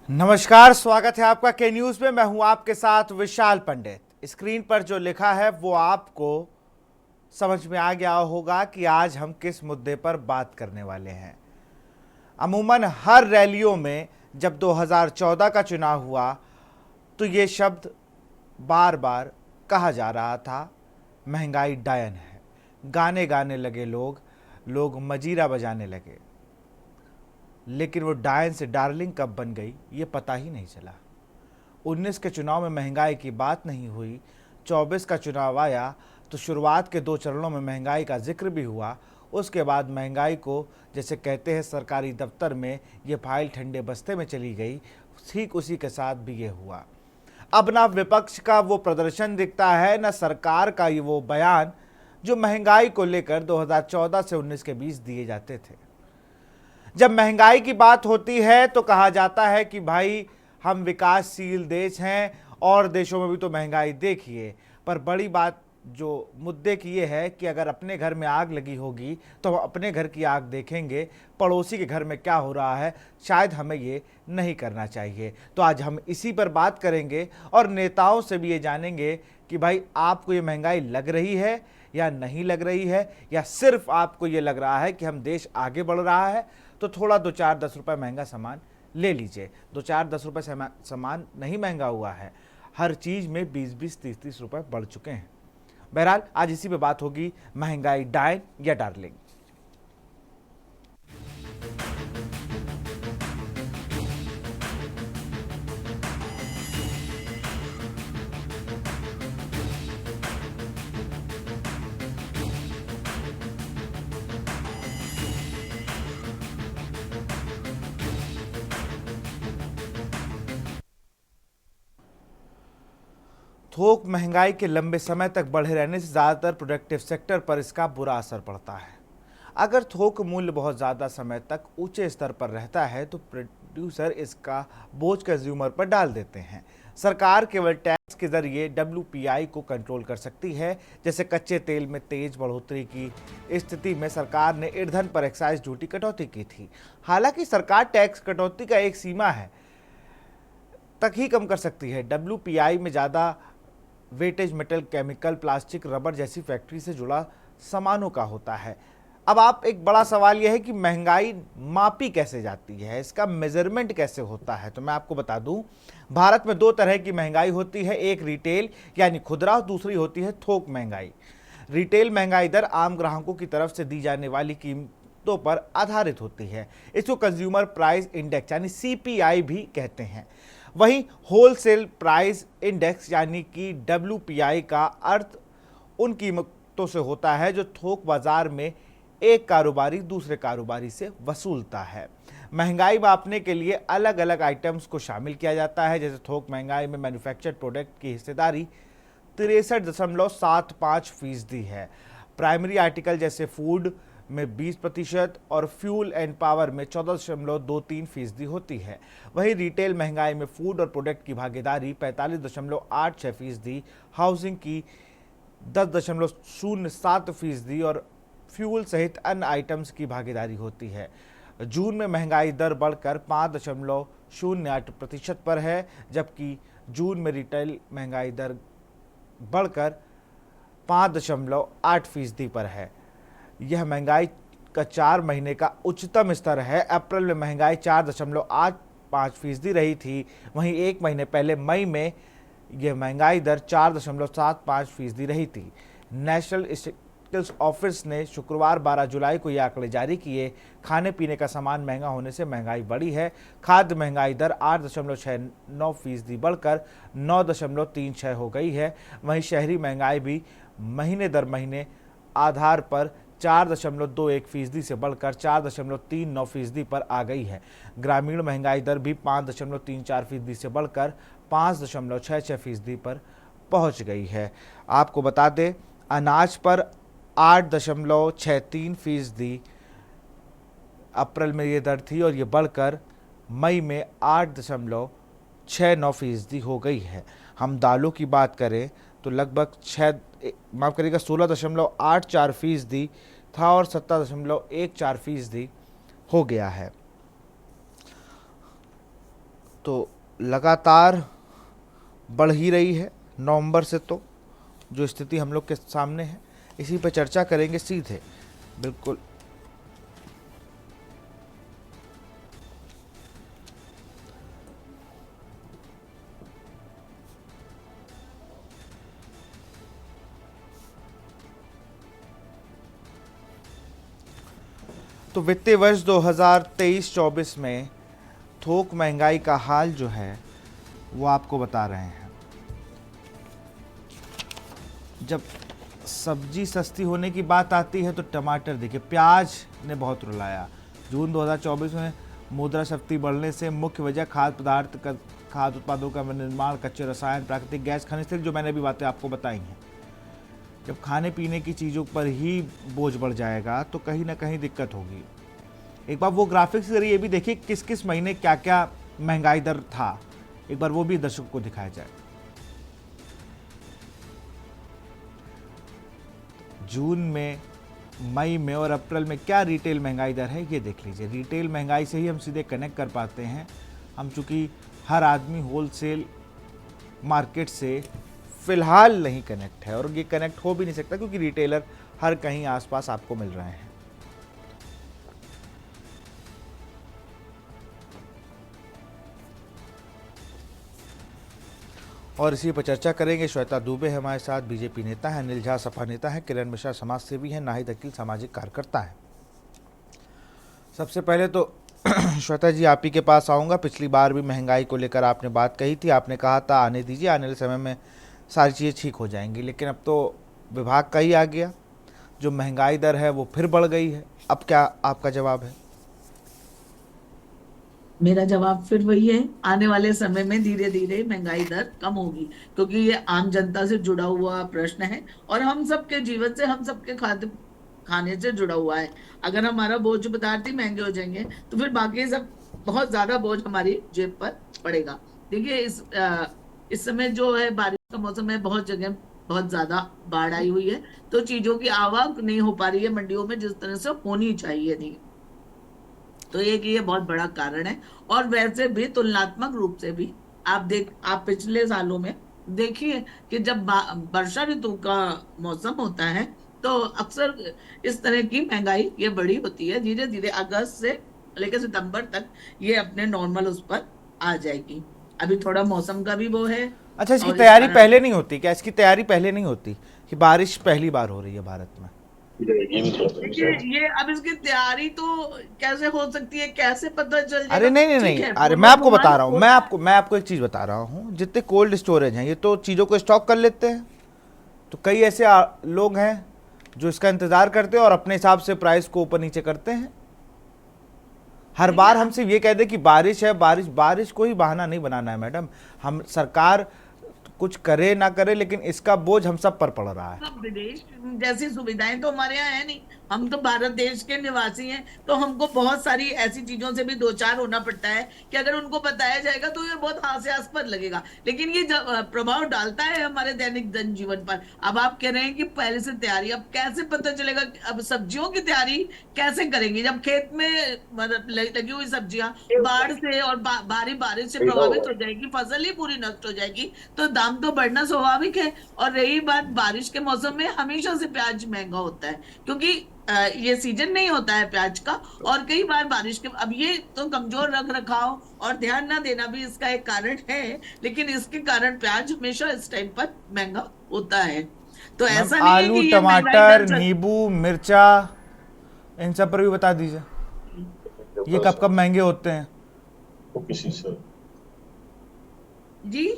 नमस्कार, स्वागत है आपका के न्यूज में। मैं हूं आपके साथ विशाल पंडित। स्क्रीन पर जो लिखा है वो आपको समझ में आ गया होगा कि आज हम किस मुद्दे पर बात करने वाले हैं। अमूमन हर रैलियों में जब 2014 का चुनाव हुआ तो ये शब्द बार बार कहा जा रहा था, महंगाई डायन है। गाने गाने लगे लोग मजीरा बजाने लगे, लेकिन वो डायन से डार्लिंग कब बन गई ये पता ही नहीं चला। 19 के चुनाव में महंगाई की बात नहीं हुई, 24 का चुनाव आया तो शुरुआत के 2 चरणों में महंगाई का जिक्र भी हुआ। उसके बाद महंगाई को, जैसे कहते हैं सरकारी दफ्तर में, ये फाइल ठंडे बस्ते में चली गई। ठीक उसी के साथ भी ये हुआ। अब ना विपक्ष का वो प्रदर्शन दिखता है, ना सरकार का ये वो बयान जो महंगाई को लेकर 2014 से 19 के बीच दिए जाते थे। जब महंगाई की बात होती है तो कहा जाता है कि भाई हम विकासशील देश हैं और देशों में भी तो महंगाई देखिए। पर बड़ी बात जो मुद्दे की ये है कि अगर अपने घर में आग लगी होगी तो हम अपने घर की आग देखेंगे, पड़ोसी के घर में क्या हो रहा है शायद हमें ये नहीं करना चाहिए। तो आज हम इसी पर बात करेंगे और नेताओं से भी ये जानेंगे कि भाई आपको ये महंगाई लग रही है या नहीं लग रही है, या सिर्फ आपको ये लग रहा है कि हम देश आगे बढ़ रहा है तो थोड़ा 2-4-10 रुपये महंगा सामान ले लीजिए। 2-4-10 रुपये सामान नहीं महंगा हुआ है, हर चीज़ में 20-20, 30-30 रुपये बढ़ चुके हैं। बहरहाल आज इसी पे बात होगी, महंगाई डायन या डार्लिंग। थोक महंगाई के लंबे समय तक बढ़े रहने से ज़्यादातर प्रोडक्टिव सेक्टर पर इसका बुरा असर पड़ता है। अगर थोक मूल्य बहुत ज़्यादा समय तक ऊंचे स्तर पर रहता है तो प्रोड्यूसर इसका बोझ कंज्यूमर पर डाल देते हैं। सरकार केवल टैक्स के जरिए WPI को कंट्रोल कर सकती है। जैसे कच्चे तेल में तेज बढ़ोतरी की स्थिति में सरकार ने ईंधन पर एक्साइज ड्यूटी कटौती की थी। हालांकि सरकार टैक्स कटौती का एक सीमा है तक ही कम कर सकती है। WPI में ज़्यादा weightage metal, chemical, plastic, rubber जैसी फैक्ट्री से जुड़ा सामानों का होता है। अब आप एक बड़ा सवाल यह है कि महंगाई मापी कैसे जाती है, इसका मेजरमेंट कैसे होता है। तो मैं आपको बता दूं, भारत में 2 तरह की महंगाई होती है, एक रिटेल यानी खुदरा और दूसरी होती है थोक महंगाई। रिटेल महंगाई दर आम ग्राहकों की तरफ से दी जाने वाली कीमतों पर आधारित होती है। इसको कंज्यूमर प्राइस इंडेक्स यानी CPI भी कहते हैं। वहीं होलसेल प्राइस इंडेक्स यानी कि WPI का अर्थ उन कीमतों से होता है जो थोक बाजार में एक कारोबारी दूसरे कारोबारी से वसूलता है। महंगाई मापने के लिए अलग अलग आइटम्स को शामिल किया जाता है। जैसे थोक महंगाई में मैन्युफैक्चर्ड प्रोडक्ट की हिस्सेदारी 63.75% है। प्राइमरी आर्टिकल जैसे फूड में 20% और फ्यूल एंड पावर में 14.23% होती है। वहीं रिटेल महंगाई में फूड और प्रोडक्ट की भागीदारी 45.86%, हाउसिंग की 10.07% और फ्यूल सहित अन्य आइटम्स की भागीदारी होती है। जून में महंगाई दर बढ़कर 5.08% पर है, जबकि जून में रिटेल महंगाई दर बढ़कर 5.8% पर है। यह महंगाई का 4 महीने का उच्चतम स्तर है। अप्रैल में महंगाई 4.85% रही थी। वहीं 1 महीने पहले मई में यह महंगाई दर 4.75% रही थी। नेशनल स्टैटिस्टिक्स ऑफिस ने शुक्रवार 12 जुलाई को यह आंकड़े जारी किए। खाने पीने का सामान महंगा होने से महंगाई बढ़ी है। खाद्य महंगाई दर 8.69% बढ़कर 9.36 हो गई है। वहीं शहरी महंगाई भी महीने दर महीने आधार पर 4.21% से बढ़कर 4.39% पर आ गई है। ग्रामीण महंगाई दर भी 5.34% से बढ़कर 5.66% पर पहुंच गई है। आपको बता दें, अनाज पर 8.63% अप्रैल में ये दर थी और ये बढ़कर मई में 8.69% हो गई है। हम दालों की बात करें तो लगभग 16.84% था और 17.14% हो गया है। तो लगातार बढ़ ही रही है नवंबर से, तो जो स्थिति हम लोग के सामने है इसी पर चर्चा करेंगे सीधे। बिल्कुल तो वित्तीय वर्ष 2023-24 में थोक महंगाई का हाल जो है वो आपको बता रहे हैं। जब सब्जी सस्ती होने की बात आती है तो टमाटर देखिए, प्याज ने बहुत रुलाया। जून 2024 में मुद्रास्फीति बढ़ने से मुख्य वजह खाद्य उत्पादों का निर्माण, कच्चे रसायन, प्राकृतिक गैस, खनिज तेल, जो मैंने भी बातें आपको बताई हैं। जब खाने पीने की चीज़ों पर ही बोझ बढ़ जाएगा तो कहीं ना कहीं दिक्कत होगी। एक बार वो ग्राफिक्स के जरिए भी देखिए किस किस महीने क्या क्या महंगाई दर था, एक बार वो भी दर्शकों को दिखाया जाए। जून में, मई में और अप्रैल में क्या रिटेल महंगाई दर है ये देख लीजिए। रिटेल महंगाई से ही हम सीधे कनेक्ट कर पाते हैं। हम चूँकि हर आदमी होलसेल मार्केट से फिलहाल नहीं कनेक्ट है, और ये कनेक्ट हो भी नहीं सकता क्योंकि रिटेलर हर कहीं आसपास आपको मिल रहे हैं। और इसी पर चर्चा करेंगे। श्वेता दुबे है हमारे साथ, बीजेपी नेता है, अनिल झा सपा नेता है, किरण मिश्रा समाज सेवी है, नाहिद अकील सामाजिक कार्यकर्ता है। सबसे पहले तो श्वेता जी आप ही के पास आऊँगा। पिछली बार भी महंगाई को लेकर आपने बात कही थी, आपने कहा था आने दीजिए, आने वाले समय में सारी चीज़ें ठीक हो जाएंगी, लेकिन अब तो विभाग का ही आ गया, जो महंगाई दर है वो फिर बढ़ गई है। अब क्या आपका जवाब है? मेरा जवाब फिर वही है, आने वाले समय में धीरे धीरे महंगाई दर कम होगी, क्योंकि ये आम जनता से जुड़ा हुआ प्रश्न है और हम सबके जीवन से, हम सबके खाद्य खाने से जुड़ा हुआ है। अगर हमारा भोज्य पदार्थ ही महंगे हो जाएंगे तो फिर बाकी सब बहुत ज्यादा बोझ हमारी जेब पर पड़ेगा। देखिए इस समय जो है बारिश का मौसम है, बहुत जगह बहुत ज्यादा बाढ़ आई हुई है, तो चीजों की आवक नहीं हो पा रही है मंडियों में जिस तरह से होनी चाहिए थी। तो एक ये बहुत बड़ा कारण है। और वैसे भी तुलनात्मक रूप से भी आप पिछले सालों में देखिए कि जब वर्षा ऋतु का मौसम होता है तो अक्सर इस तरह की महंगाई ये बड़ी होती है। धीरे धीरे अगस्त से लेकर सितंबर तक ये अपने नॉर्मल उस पर आ जाएगी। अभी थोड़ा मौसम का भी वो है अच्छा, इसकी और इस तैयारी कारण पहले नहीं होती क्या? इसकी तैयारी पहले नहीं होती कि बारिश पहली बार हो रही है भारत में? देखिए ये अब इसकी तैयारी तो कैसे हो सकती है, कैसे पता चल अरे जाएगा? नहीं नहीं ठीक नहीं, है, अरे मैं आपको बता पूर्वानुमान रहा हूँ, होता है। मैं आपको एक चीज़ बता रहा हूँ। जितने कोल्ड स्टोरेज हैं ये तो चीज़ों को स्टॉक कर लेते हैं, तो कई ऐसे लोग हैं जो इसका इंतज़ार करते हैं और अपने हिसाब से प्राइस को ऊपर नीचे करते हैं। हर देखिए बार हम सिर्फ ये कह दें कि बारिश है, बारिश बारिश कोई बहाना नहीं बनाना है मैडम। हम सरकार कुछ करे ना करे, लेकिन इसका बोझ हम सब पर पड़ रहा है। अब विदेश जैसी सुविधाएं तो हमारे यहाँ है नहीं। हम तो भारत देश के निवासी हैं, तो हमको बहुत सारी ऐसी चीजों से भी दो चार होना पड़ता है कि अगर उनको बताया जाएगा तो ये बहुत हास्यास्पद लगेगा, लेकिन ये प्रभाव डालता है हमारे दैनिक जनजीवन पर। अब आप कह रहे हैं कि पहले से तैयारी, अब कैसे पता चलेगा? अब सब्जियों की तैयारी कैसे करेंगे जब खेत में मतलब लगी हुई सब्जियां बाढ़ से और भारी बारिश से प्रभावित हो जाएगी, फसल ही पूरी नष्ट हो जाएगी, तो दाम तो बढ़ना स्वाभाविक है। और रही बात बारिश के मौसम में, हमेशा से प्याज महंगा होता है क्योंकि ये सीजन नहीं होता है प्याज का। और कई बार बारिश के, अब ये तो कमजोर रख रखाव और ध्यान ना देना भी इसका एक कारण है, लेकिन इसके कारण प्याज हमेशा इस टाइम पर महंगा होता है। तो मैम ऐसा नहीं है आलू, कि ये महंगाई टमाटर, दर नींबू, मिर्चा, इन सब पर भी बता दीजिए ये कब कब महंगे होते हैं। जी।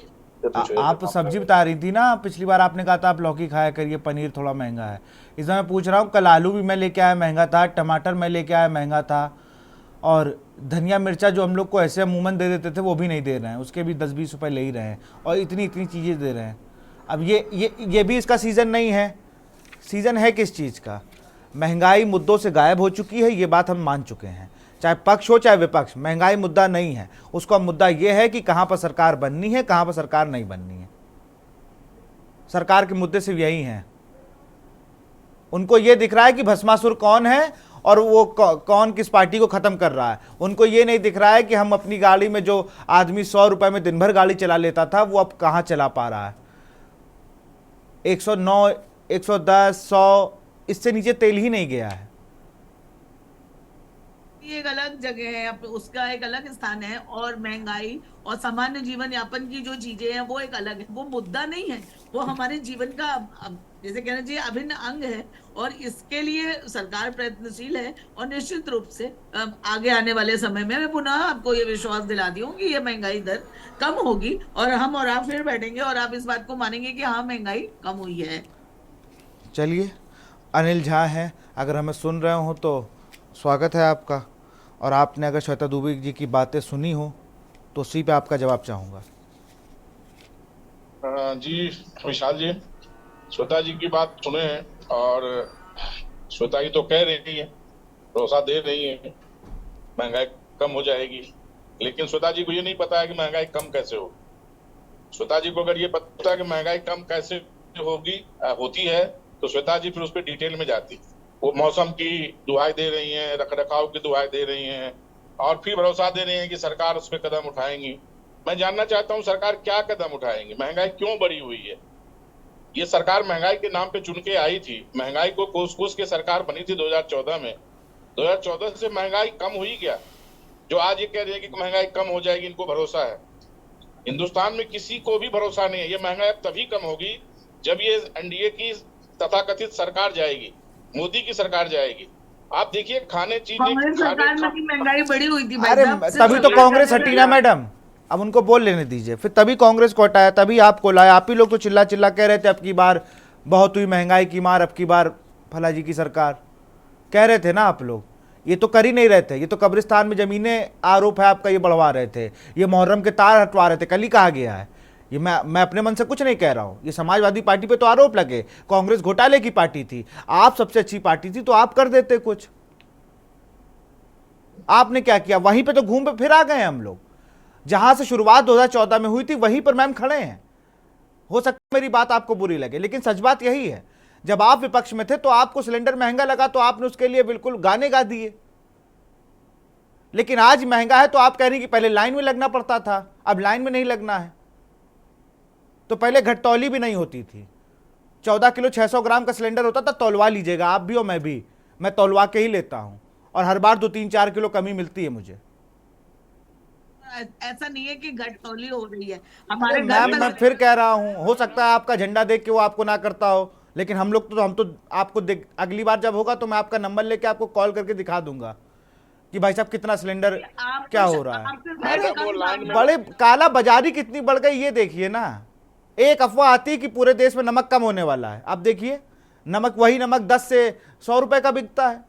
आप सब्जी बता रही थी ना, पिछली बार आपने कहा था आप लौकी खाया करिए, पनीर थोड़ा महंगा है। इस समय मैं पूछ रहा हूँ, कल आलू भी मैं लेके आया महंगा था, टमाटर मैं लेके आया महंगा था, और धनिया मिर्चा जो हम लोग को ऐसे अमूमन दे देते थे वो भी नहीं दे रहे हैं, उसके भी 10-20 रुपए ले ही रहे हैं, और इतनी इतनी चीज़ें दे रहे हैं। अब ये भी इसका सीज़न नहीं है। सीज़न है किस चीज़ का? महंगाई मुद्दों से गायब हो चुकी है, ये बात हम मान चुके हैं। चाहे पक्ष हो चाहे विपक्ष, महंगाई मुद्दा नहीं है। उसका मुद्दा यह है कि कहाँ पर सरकार बननी है, कहाँ पर सरकार नहीं बननी है। सरकार के मुद्दे सिर्फ यही हैं। उनको ये दिख रहा है कि भस्मासुर कौन है और वो कौन किस पार्टी को खत्म कर रहा है। उनको ये नहीं दिख रहा है कि हम अपनी गाड़ी में, जो आदमी 100 रुपए में दिन भर गाड़ी चला लेता था, वो अब कहाँ चला पा रहा है। 109, 110, 100, इससे नीचे तेल ही नहीं गया है। ये एक अलग जगह है, उसका एक अलग स्थान है, और महंगाई और सामान्य जीवन यापन की जो चीजें हैं वो एक अलग है, वो मुद्दा नहीं है, वो हमारे जीवन का जैसे कहना चाहिए अभिन्न अंग है। और इसके लिए सरकार प्रयत्नशील है, और निश्चित रूप से आगे आने वाले समय में मैं पुनः आपको ये विश्वास दिलाती हूँ कि ये महंगाई दर कम होगी, और हम और आप फिर बैठेंगे और आप इस बात को मानेंगे कि हाँ, महंगाई कम हुई है। चलिए, अनिल झा हैं, अगर हमें सुन रहे हो तो स्वागत है आपका। और आपने अगर श्वेता दुबे जी की बातें सुनी हो तो उसी पे आपका जवाब चाहूँगा। जी विशाल जी, श्वेता जी की बात सुने हैं, और श्वेता जी तो कह रही है, भरोसा दे रही है महंगाई कम हो जाएगी, लेकिन श्वेता जी को ये नहीं पता है कि महंगाई कम कैसे हो। श्वेता जी को अगर ये पता है कि महंगाई कम कैसे होती है तो श्वेता जी फिर उस पर डिटेल में जाती। वो मौसम की दुहाई दे रही हैं, रख रखाव की दुहाई दे रही हैं, और फिर भरोसा दे रही हैं कि सरकार उस पर कदम उठाएंगी। मैं जानना चाहता हूँ सरकार क्या कदम उठाएंगी, महंगाई क्यों बढ़ी हुई है। ये सरकार महंगाई के नाम पे चुन के आई थी, महंगाई को कोस के सरकार बनी थी 2014 में। 2014 से महंगाई कम हुई क्या? जो आज ये कह रही है कि महंगाई कम हो जाएगी, इनको भरोसा है। हिंदुस्तान में किसी को भी भरोसा नहीं है। ये महंगाई अब तभी कम होगी जब ये एनडीए की तथाकथित सरकार जाएगी, मोदी की सरकार जाएगी। आप देखिए, खाने कांग्रेस सरकार में भी महंगाई बढ़ी हुई थी भाई अरे साहब, तभी तो कांग्रेस हटी ना मैडम, अब उनको बोल लेने दीजिए। फिर तभी कांग्रेस को हटाया, तभी आपको लाया। आप ही लोग तो चिल्ला चिल्ला कह रहे थे अब की बार बहुत हुई महंगाई की मार, अब की बार फला जी की सरकार, कह रहे थे ना आप लोग। ये तो कर ही नहीं रहे थे, ये तो कब्रिस्तान में जमीनें आरोप है आपका, ये बढ़वा रहे थे, ये मुहर्रम के तार हटवा रहे थे। कल ही कहा गया है ये, मैं अपने मन से कुछ नहीं कह रहा हूं। ये समाजवादी पार्टी पे तो आरोप लगे, कांग्रेस घोटाले की पार्टी थी, आप सबसे अच्छी पार्टी थी तो आप कर देते कुछ। आपने क्या किया? वहीं पे तो घूम पे फिर आ गए हम लोग, जहां से शुरुआत 2014 में हुई थी वहीं पर मैम खड़े हैं। हो सकता है मेरी बात आपको बुरी लगे, लेकिन सच बात यही है, जब आप विपक्ष में थे तो आपको सिलेंडर महंगा लगा तो आपने उसके लिए बिल्कुल गाने गा दिए। लेकिन आज महंगा है तो आप कह रही कि पहले लाइन में लगना पड़ता था, अब लाइन में नहीं लगना है। तो पहले घटतौली भी नहीं होती थी, 14 किलो 600 ग्राम का सिलेंडर होता था। तौलवा लीजिएगा आप भी और मैं भी, मैं तौलवा के ही लेता हूं, और हर बार 2-3-4 किलो कमी मिलती है मुझे। ऐसा नहीं है कि घटतौली हो रही है हमारे मैम, मैं फिर कह रहा हूं, हो सकता है आपका झंडा देख के वो आपको ना करता हो, लेकिन हम लोग तो, हम तो आपको अगली बार जब होगा तो मैं आपका नंबर लेके आपको कॉल करके दिखा दूंगा कि भाई साहब कितना सिलेंडर क्या हो रहा है। बड़े काला बाजारी कितनी बढ़ गई ये देखिए ना। एक अफवाह आती है कि पूरे देश में नमक कम होने वाला है, अब देखिए नमक, वही नमक 10 से 100 रुपए का बिकता है।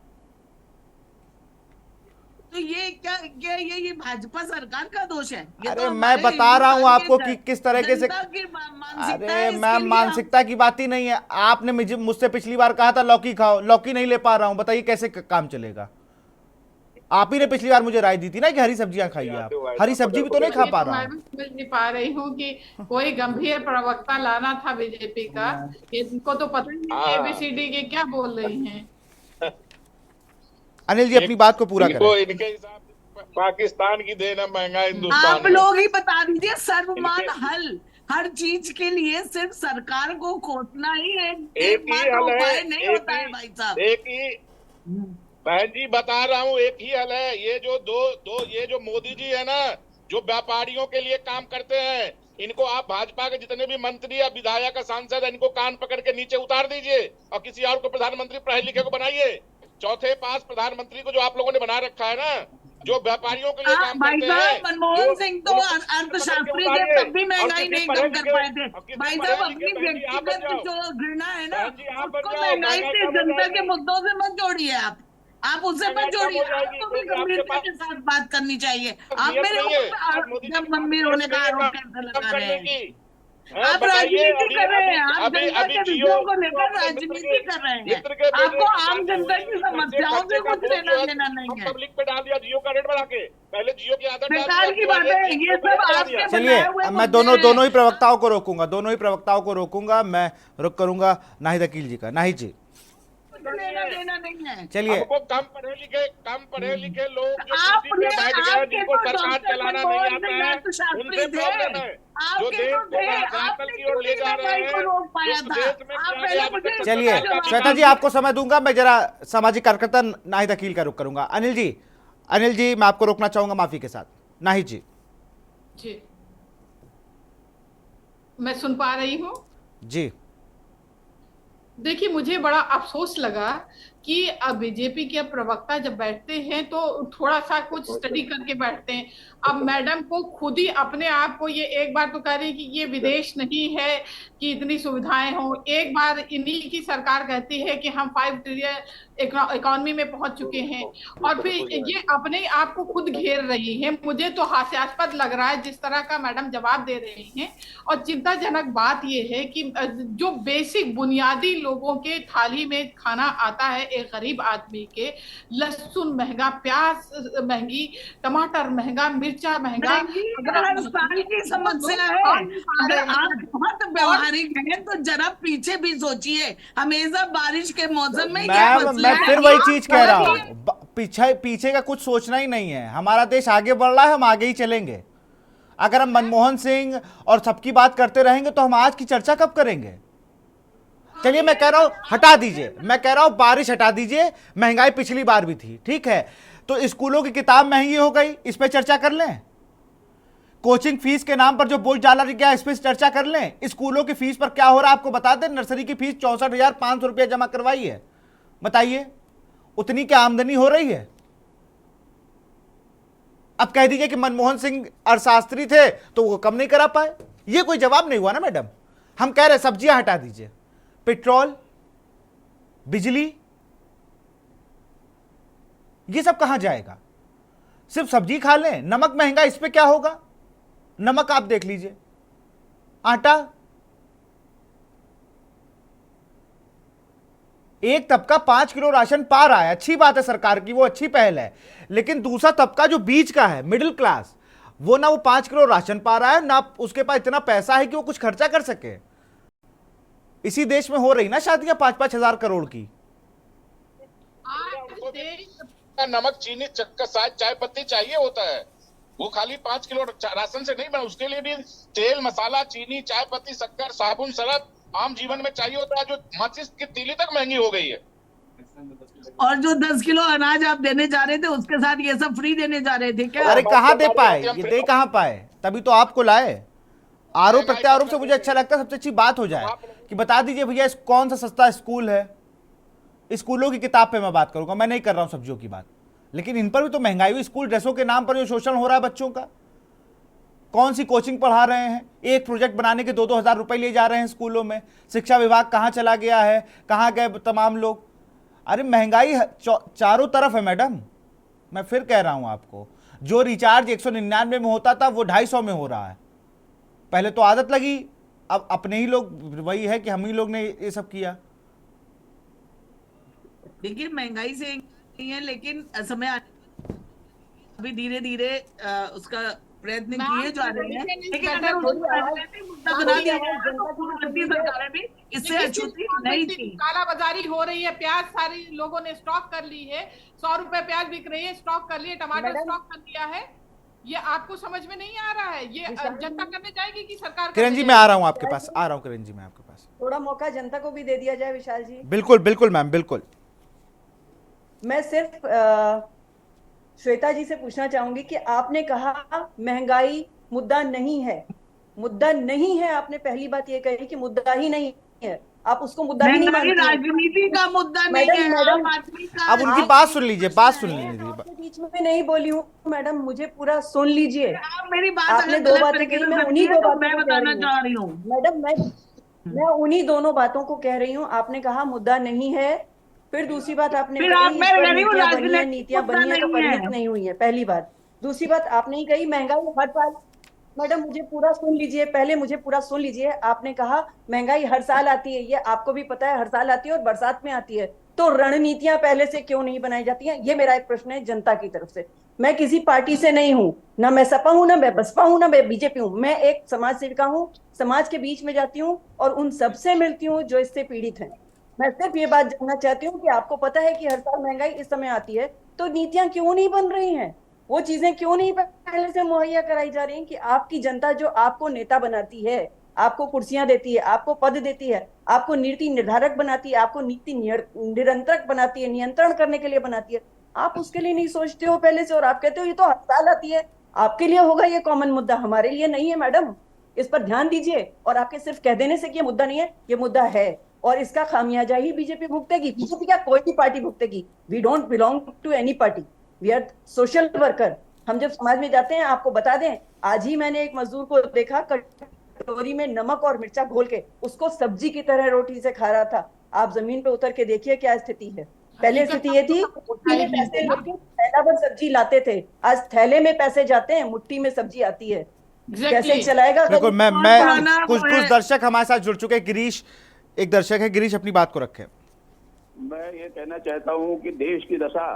तो ये क्या ये भाजपा सरकार का दोष है? ये अरे तो मैं बता रहा हूं आपको कि किस तरीके से। मानसिकता अरे मैम, मानसिकता की बात ही नहीं है। आपने मुझसे पिछली बार कहा था लौकी खाओ, लौकी नहीं ले पा रहा हूं, बताइए कैसे काम चलेगा। आप ही ने पिछली बार मुझे राय दी थी ना कि हरी सब्जियां खाइए। आप हरी सब्जी भी तो नहीं खा पा रहा हूं। मैं समझ नहीं पा रही हूँ कि कोई गंभीर प्रवक्ता लाना था बीजेपी का, इनको तो पता ही नहीं एबीसीडी के क्या बोल रही हैं। अनिल जी अपनी बात को पूरा करें। इनके हिसाब से पाकिस्तान की देन है महंगा हिंदुस्तान आप लोग ही बता दीजिए, सर्वमान हल हर चीज के लिए सिर्फ सरकार को कोसना ही एक उपाय नहीं होता है भाई साहब। एक ही बहन जी बता रहा हूँ, एक ही हल है। ये जो मोदी जी है ना, जो व्यापारियों के लिए काम करते हैं, इनको आप भाजपा के जितने भी मंत्री या विधायक या सांसद, इनको कान पकड़ के नीचे उतार दीजिए और किसी और को प्रधानमंत्री पढ़े लिखे को बनाइए। चौथे पास प्रधानमंत्री को जो आप लोगों ने बना रखा है ना, जो व्यापारियों के लिए काम करते हैं। मनमोहन सिंह तो अर्थशास्त्री थे, तब भी महंगाई नहीं कम कर पाए थे भाई साहब। अपनी व्यक्तिगत जो घृणा है ना, उसको महंगाई से, जनता के मुद्दों से मत जोड़िए। आप उससे मत जोड़िए। आपको भी गंभीरता के साथ बात करनी चाहिए। आप मेरे ऊपर जब मम्मी रोने का आरोप कैसे लगा रहे हैं? आप राजनीति कर रहे हैं, आप जनता के विषयों को लेकर राजनीति कर रहे हैं। आपको आम जनता की समस्याओं से कुछ लेना देना नहीं है। पब्लिक पे डाल दिया जियो का रेट बढ़ा के, पहले जियो की आदत बेकार की बात है ये सब आपके। चलिए मैं दोनों ही प्रवक्ताओं को रोकूंगा, मैं रुक करूंगा नाहिद अकील जी का। नाहिद जी, कुछ लेना देना नहीं है। चलिए, हमको कम पढ़े लिखे लोग जो आपने कुर्सी पे बैठ गए, आपके जिनको तो सरकार डॉक्टर चलाना नहीं मनमोहन आता सिंह है, अर्थशास्त्री उनसे थे, प्रॉब्लम है। जो आपके देश तो को थे, धरातल आपने की क्यों ओर ले नहीं जा रहे महंगाई को हैं, रोक पाया उस था? देश में आप क्या पहले है, अभी मुझे तक चलिए इसका जवाब श्वेता जी, दीजिए। आपको समय दूंगा। मैं जरा सामाजिक कार्यकर्ता नाहिद अकील का रुख करूंगा। अनिल जी मैं आपको रोकना चाहूंगा माफी के साथ। नाहिद जी। जी, मैं सुन पा रही हूँ। जी। देखिए, मुझे बड़ा अफसोस लगा कि अब बीजेपी के प्रवक्ता जब बैठते हैं तो थोड़ा सा कुछ स्टडी करके बैठते हैं। अब मैडम को खुद ही अपने आप को ये एक बार तो कह रही कि ये विदेश नहीं है कि इतनी सुविधाएं हों, एक बार इन्हीं की सरकार कहती है कि हम 5 ट्रिलियन इकोनॉमी में पहुंच चुके हैं, और फिर ये अपने आप को खुद घेर रही है। मुझे तो हास्यास्पद लग रहा है जिस तरह का मैडम जवाब दे रही हैं। और चिंताजनक बात यह है कि जो बेसिक बुनियादी लोगों के थाली में खाना आता है एक गरीब आदमी के, लहसुन महंगा, प्याज महंगी, टमाटर महंगा, मिर्चा महंगा, हर साल की समस्या है। अगर आप बहुत व्यवहारिक हैं तो जरा पीछे भी सोचिए, हमेशा बारिश के मौसम में क्या मैम मसला मैं है? फिर वही चीज कह रहा आप- हूँ, पीछे पीछे का कुछ सोचना ही नहीं है। हमारा देश आगे बढ़ रहा है, हम आगे ही चलेंगे। अगर हम मनमोहन सिंह और सबकी बात करते रहेंगे तो हम आज की चर्चा कब करेंगे? चलिए मैं कह रहा हूं हटा दीजिए, मैं कह रहा हूं बारिश हटा दीजिए, महंगाई पिछली बार भी थी, ठीक है, तो स्कूलों की किताब महंगी हो गई, इस पे चर्चा कर लें। कोचिंग फीस के नाम पर जो बोझ डाला गया इस पे चर्चा कर लें। स्कूलों की फीस पर क्या हो रहा है आपको बता दें। नर्सरी की फीस 64,500 रुपया जमा करवाई है, बताइए उतनी क्या आमदनी हो रही है? अब कह दीजिए कि मनमोहन सिंह अर्थशास्त्री थे तो वो कम नहीं करा पाए, ये कोई जवाब नहीं हुआ ना मैडम। हम कह रहे सब्जियां हटा दीजिए, पेट्रोल, बिजली, ये सब कहां जाएगा? सिर्फ सब्जी खा लें, नमक महंगा, इस पे क्या होगा? नमक आप देख लीजिए, आटा, एक तबका 5 किलो राशन पा रहा है, अच्छी बात है सरकार की, वो अच्छी पहल है। लेकिन दूसरा तबका जो बीच का है, मिडिल क्लास, वो ना वो 5 किलो राशन पा रहा है, ना उसके पास इतना पैसा है कि वो कुछ खर्चा कर सके। इसी देश में हो रही ना शादियां 5-5 हजार करोड़ की। नमक, चीनी, चक्कर, चाय पत्ती चाहिए होता है। वो खाली 5 किलो राशन से नहीं बना, उसके लिए भी तेल, मसाला, चीनी, चाय पत्ती, शक्कर, साबुन, सरफ आम जीवन में चाहिए होता है, जो माचिस की तीली तक महंगी हो गई है। और जो 10 किलो अनाज आप देने जा रहे थे उसके साथ ये सब फ्री देने जा रहे थे क्या? अरे कहां दे पाए, ये दे कहां पाए, तभी तो आपको लाए। आरोप प्रत्यारोप से मुझे अच्छा लगता है, सबसे अच्छी बात हो जाए कि बता दीजिए भैया कौन सा सस्ता स्कूल है। स्कूलों की किताब पे मैं बात करूंगा, मैं नहीं कर रहा हूं सब्जियों की बात, लेकिन इन पर भी तो महंगाई हुई। स्कूल ड्रेसों के नाम पर जो शोषण हो रहा है बच्चों का, कौन सी कोचिंग पढ़ा रहे हैं, एक प्रोजेक्ट बनाने के 2-2 हजार रुपए लिए जा रहे हैं स्कूलों में। शिक्षा विभाग कहां चला गया है, कहां गए तमाम लोग? अरे महंगाई चारों तरफ है मैडम। मैं फिर कह रहा हूं आपको, जो रिचार्ज 199 में होता था वो 250 में हो रहा है। पहले तो आदत लगी, अब अपने ही लोग, वही है कि हम ही लोग ने ये सब किया। देखिए महंगाई से नहीं है, लेकिन समय अभी धीरे धीरे उसका प्रयत्न किए जा रहे हैं। लेकिन अगर मुद्दा बना दिया सरकारें भी इससे अछूती नहीं थी। कालाबाजारी हो रही है, प्याज सारी लोगों ने स्टॉक कर ली है, 100 रुपए प्याज बिक रही है, स्टॉक कर लिए, टमाटर स्टॉक कर लिया है। ये आपको समझ में नहीं आ रहा है? ये जनता करने जाएगी कि सरकार? किरण जी मैं आ रहा हूं आपके पास, आ रहा हूं किरण जी मैं आपके पास। थोड़ा मौका जनता को भी दे दिया जाए विशाल जी। बिल्कुल बिल्कुल मैम, बिल्कुल। मैं सिर्फ श्वेता जी से पूछना चाहूंगी कि आपने कहा महंगाई मुद्दा नहीं है, मुद्दा नहीं है। आपने पहली बात ये कही कि मुद्दा ही नहीं है, आप उसको मुद्दा ही नहीं मानती। राजनीति का मुद्दा नहीं है, आम आदमी का। अब उनकी बात सुन लीजिए, बात सुन लीजिए। आपके बीच में नहीं बोली हूँ मैडम, मुझे पूरा सुन लीजिए। आप मेरी बात आपने अगर दो गलत बातें तरीके कही, से मैं समझी उन्हीं है दो तो बातों मैं को कह बताना रही चाह हूँ रही हूँ। मैडम। मैं उन्हीं दोनों बातों को कह रही हूँ। आपने कहा मुद्दा नहीं है, फिर दूसरी बात आपने फिर कही आप, इस मैं पर कह रही हूँ नीतियां बनी है, राजनीतिक नीतियां मुद्दा बनी है तो नहीं परिणित है। नहीं हुई है, पहली बात। दूसरी बात आपने ही कही महंगाई हर साल। मैडम मुझे पूरा सुन लीजिए, पहले मुझे पूरा सुन लीजिए। आपने कहा महंगाई हर साल आती है, ये आपको भी पता है, हर साल आती है और बरसात में आती है। तो रणनीतियां पहले से क्यों नहीं बनाई जाती हैं? ये मेरा एक प्रश्न है जनता की तरफ से। मैं किसी पार्टी से नहीं हूं, ना मैं सपा हूं, ना मैं बसपा हूं, ना मैं बीजेपी हूं। मैं एक समाज सेविका हूं, समाज के बीच में जाती हूं और उन सबसे मिलती हूं जो इससे पीड़ित हैं। मैं सिर्फ ये बात जानना चाहती हूँ कि आपको पता है कि हर साल महंगाई इस समय आती है, तो नीतियां क्यों नहीं बन रही हैं? वो चीजें क्यों नहीं पहले से मुहैया कराई जा रही हैं कि आपकी जनता जो आपको नेता बनाती है, आपको कुर्सियां देती है, आपको पद देती है, आपको नीति निर्धारक बनाती है, आपको नीति निरंतरक बनाती है, नियंत्रण करने के लिए बनाती है, आप उसके लिए नहीं सोचते हो पहले से, और आप कहते हो ये तो हर साल आती है। आपके लिए होगा ये कॉमन मुद्दा, हमारे लिए नहीं है मैडम। इस पर ध्यान दीजिए। और आपके सिर्फ कह देने से कि ये मुद्दा नहीं है, ये मुद्दा है, और इसका खामियाजा ही बीजेपी भुगतेगी। बीजेपी क्या, कोई भी पार्टी भुगतेगी। We don't belong to any party, we are social worker. हम जब समाज में जाते हैं, आपको बता दें, आज ही मैंने एक मजदूर को देखा कटोरी में नमक और मिर्चा घोल के उसको सब्जी की तरह रोटी से खा रहा था। आप जमीन पे उतर के देखिए क्या स्थिति है। पहले स्थिति ये थी, मुट्ठी में पैसे लेके थैला भर सब्जी लाते थे, आज थैले में पैसे जाते हैं, मुट्ठी में सब्जी आती है। कैसे चलाएगा? बिल्कुल। मैं खाना कुछ वो है। दर्शक हमारे साथ जुड़ चुके हैं। गिरीश एक दर्शक है, गिरीश अपनी बात को रखें। मैं ये कहना चाहता हूँ कि देश की दशा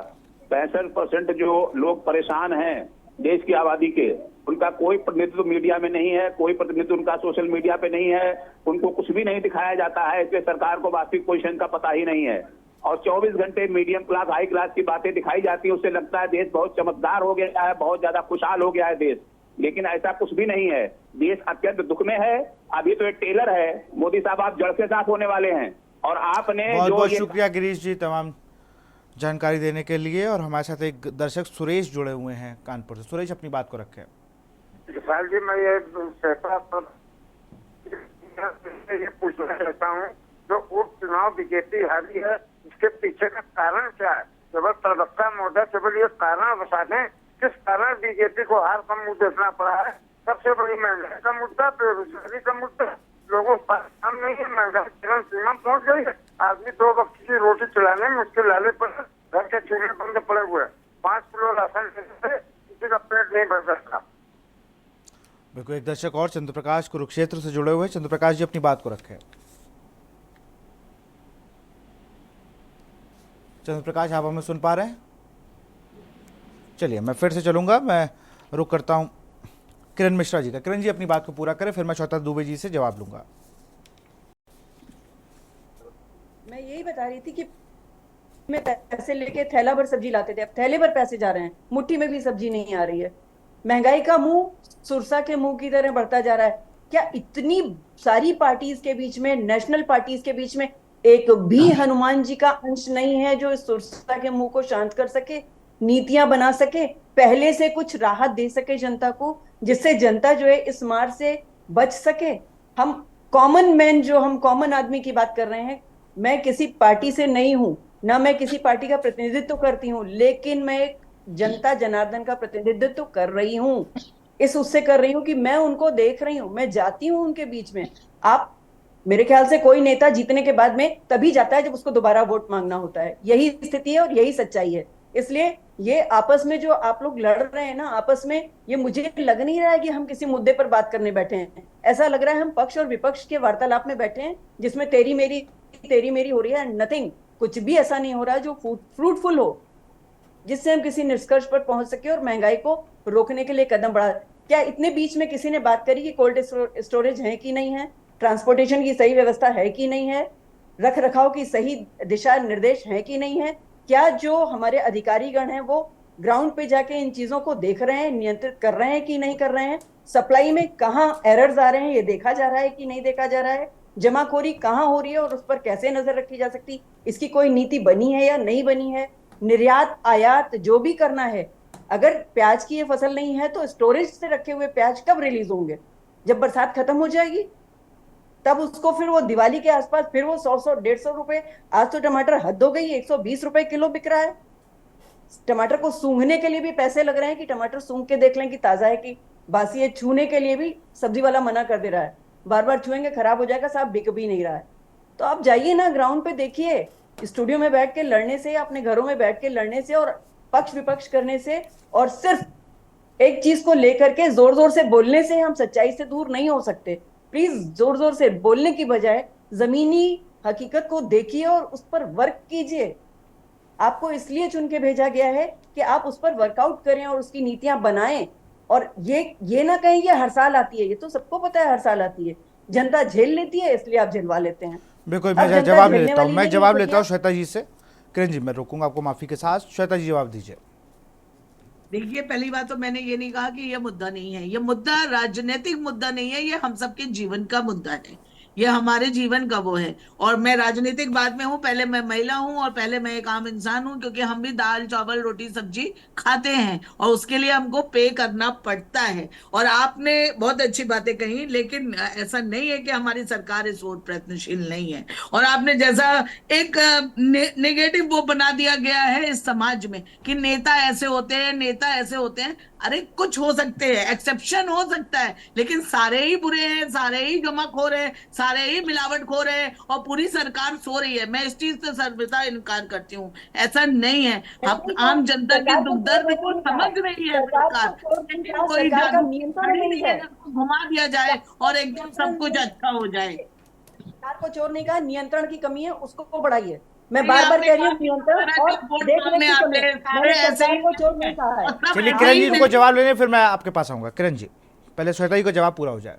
65% जो लोग परेशान हैं देश की आबादी के, उनका कोई प्रतिनिधित्व मीडिया में नहीं है, कोई प्रतिनिधित्व उनका सोशल मीडिया पे नहीं है, उनको कुछ भी नहीं दिखाया जाता है, इसलिए सरकार को वास्तविक पोजीशन का पता ही नहीं है। और 24 घंटे मीडियम क्लास हाई क्लास की बातें दिखाई जाती है, उससे लगता है देश बहुत चमकदार हो गया है, बहुत ज्यादा खुशहाल हो गया है देश, लेकिन ऐसा कुछ भी नहीं है। देश अत्यंत दुख में है। अभी तो एक टेलर है, मोदी साहब आप जड़ से साफ होने वाले हैं, और आपने बहुत जो बहुत ये शुक्रिया गिरीश जी तमाम जानकारी देने के लिए। और हमारे साथ एक दर्शक सुरेश जुड़े हुए हैं कानपुर से। सुरेश अपनी बात को रखें। विशाल जी, मैं ये फैसला पर ये पूछना चाहता हूँ, जो उपचुनाव बीजेपी हारी है, इसके पीछे का कारण क्या है? केवल प्रवक्ता महोदय केवल ये कारण बता दें, किस कारण बीजेपी को हार का मुंह देखना पड़ा है? सबसे बड़ी महंगाई का मुद्दा, बेरोजगारी का मुद्दा, लोगों पर काम नहीं है, महंगाई चरम सीमा पहुंच गई है। आदमी 2 वक्त की रोटी चलाने में मुश्किल लाले पर घर के चूल्हे बंद पड़े हुए हैं। 5 किलो राशन से किसी का पेट नहीं भर सकता। बिल्कुल। एक दर्शक और चंद्र प्रकाश कुरुक्षेत्र से जुड़े हुए हैं। चंद्र प्रकाश जी अपनी बात को रखें। चंद्र प्रकाश, आप हमें सुन पा रहे हैं? चलिए मैं फिर से चलूंगा, मैं रुक करता हूं किरण मिश्रा जी का। किरण जी अपनी बात को पूरा करें, फिर मैं श्वेता दुबे जी से जवाब लूंगा। मैं यही बता रही थी कि में पैसे लेके थैला भर सब्जी लाते थे, अब थैले भर पैसे जा रहे हैं, मुट्ठी में भी सब्जी नहीं आ रही है। महंगाई का मुंह सुरसा के मुंह की तरह बढ़ता जा रहा है। क्या इतनी सारी पार्टीज के बीच में, नेशनल पार्टीज के बीच में एक भी हनुमान जी का अंश नहीं है जो इस सुरसा के मुंह को शांत कर सके, नीतियां बना सके, पहले से कुछ राहत दे सके जनता को, जिससे जनता जो है इस मार से बच सके? हम कॉमन मैन, जो हम कॉमन आदमी की बात कर रहे हैं, मैं किसी पार्टी से नहीं हूं, ना मैं किसी पार्टी का प्रतिनिधित्व करती हूँ, लेकिन मैं एक जनता जनार्दन का प्रतिनिधित्व कर रही हूँ। इस उससे कर रही हूँ कि मैं उनको देख रही हूँ, मैं जाती हूँ उनके बीच में। आप, मेरे ख्याल से कोई नेता जीतने के बाद में तभी जाता है जब उसको दोबारा वोट मांगना होता है। यही स्थिति है और यही सच्चाई है। इसलिए ये आपस में जो आप लोग लड़ रहे हैं ना, आपस में, ये मुझे लग नहीं रहा है कि हम किसी मुद्दे पर बात करने बैठे हैं। ऐसा लग रहा है हम पक्ष और विपक्ष के वार्तालाप में बैठे हैं, जिसमें तेरी मेरी हो रही है। नथिंग, कुछ भी ऐसा नहीं हो रहा जो फ्रूटफुल हो, जिससे हम किसी निष्कर्ष पर पहुंच सके और महंगाई को रोकने के लिए कदम बढ़ा। क्या इतने बीच में किसी ने बात करी कि कोल्ड स्टोरेज है कि नहीं है, ट्रांसपोर्टेशन की सही व्यवस्था है कि नहीं है, रख रखाव की सही दिशा निर्देश है कि नहीं है? क्या जो हमारे अधिकारीगण हैं वो ग्राउंड पे जाके इन चीजों को देख रहे हैं, नियंत्रित कर रहे हैं कि नहीं कर रहे हैं? सप्लाई में कहाँ एरर्स आ रहे हैं, ये देखा जा रहा है कि नहीं देखा जा रहा है? जमाखोरी कहाँ हो रही है और उस पर कैसे नजर रखी जा सकती, इसकी कोई नीति बनी है या नहीं बनी है? निर्यात आयात जो भी करना है, अगर प्याज की ये फसल नहीं है तो स्टोरेज से रखे हुए प्याज कब रिलीज होंगे? जब बरसात खत्म हो जाएगी तब उसको फिर वो दिवाली के आसपास फिर वो 100-150 रुपए। आज तो टमाटर हद हो गई, 120 रुपए किलो बिक रहा है। टमाटर को सूंघने के लिए भी पैसे लग रहे हैं कि टमाटर सूंघ के देख लें कि ताजा है कि बासी है। छूने के लिए भी सब्जी वाला मना कर दे रहा है, बार बार छुएंगे खराब हो जाएगा, साहब बिक भी नहीं रहा है। तो आप जाइए ना ग्राउंड पे, देखिए। स्टूडियो में बैठ के लड़ने से, अपने घरों में बैठ के लड़ने से और पक्ष विपक्ष करने से और सिर्फ एक चीज को लेकर के जोर जोर से बोलने से हम सच्चाई से दूर नहीं हो सकते। प्लीज जोर जोर से बोलने की बजाय जमीनी हकीकत को देखिए और उस पर वर्क कीजिए। आपको इसलिए चुन के भेजा गया है कि आप उस पर वर्कआउट करें और उसकी नीतियां बनाएं। और ये ना कहें ये हर साल आती है, ये तो सबको पता है हर साल आती है। जनता झेल लेती है, इसलिए आप झेलवा लेते हैं। बिल्कुल, अब मैं जनता जवाब ले झेलने लेता हूँ, वाली मैं नहीं जवाब है, लेता हूँ तो श्वेता जी से। किरण जी, मैं रोकूंगा आपको माफी के साथ। श्वेता जी जवाब दीजिए। देखिए, पहली बात तो मैंने ये नहीं कहा कि ये मुद्दा नहीं है। ये मुद्दा राजनीतिक मुद्दा नहीं है, ये हम सबके जीवन का मुद्दा है। ये हमारे जीवन का वो है। और मैं राजनीतिक बात में हूँ, पहले मैं महिला हूँ और पहले मैं एक आम इंसान हूँ, क्योंकि हम भी दाल चावल रोटी सब्जी खाते हैं और उसके लिए हमको पे करना पड़ता है। और आपने बहुत अच्छी बातें कही, लेकिन ऐसा नहीं है कि हमारी सरकार इस ओर प्रयत्नशील नहीं है। और आपने जैसा एक नेगेटिव वो बना दिया गया है इस समाज में कि नेता ऐसे होते हैं, नेता ऐसे होते हैं। अरे कुछ हो सकते हैं, एक्सेप्शन हो सकता है, लेकिन सारे ही बुरे हैं, सारे ही जमाखोर हैं, सारे ही मिलावटखोर हैं और पूरी सरकार सो रही है। मैं इस चीज से सर्वथा इनकार करती हूँ। ऐसा नहीं है। हम आम जनता के सरकार को दुख चोर दर्द को नहीं कहा, समझ रही है सरकार को सरकार, चोर नहीं लेकिन कहा, कोई सरकार का जादू की नियंत्रण घड़ी नहीं नहीं है है। जिसको घुमा दिया जाए और एकदम सब कुछ अच्छा हो जाए। सरकार को चोर नहीं कहा, नियंत्रण की कमी है, उसको बढ़ाइए। मैं नहीं, बार बार आपने कह रही कहा हूँ कि नियंत्रण हमारा और जब वोट देख रेख मांगने की आते कमी। हैं सारे मैंने ऐसे सरकार ही को चोर हैं नहीं कहा है। और सब चलिए ऐसे किरण ही जी, हैं। उनको जवाब लेने, फिर मैं आपके पास आऊंगा। किरण जी, पहले श्वेता जी को जवाब पूरा हो जाए।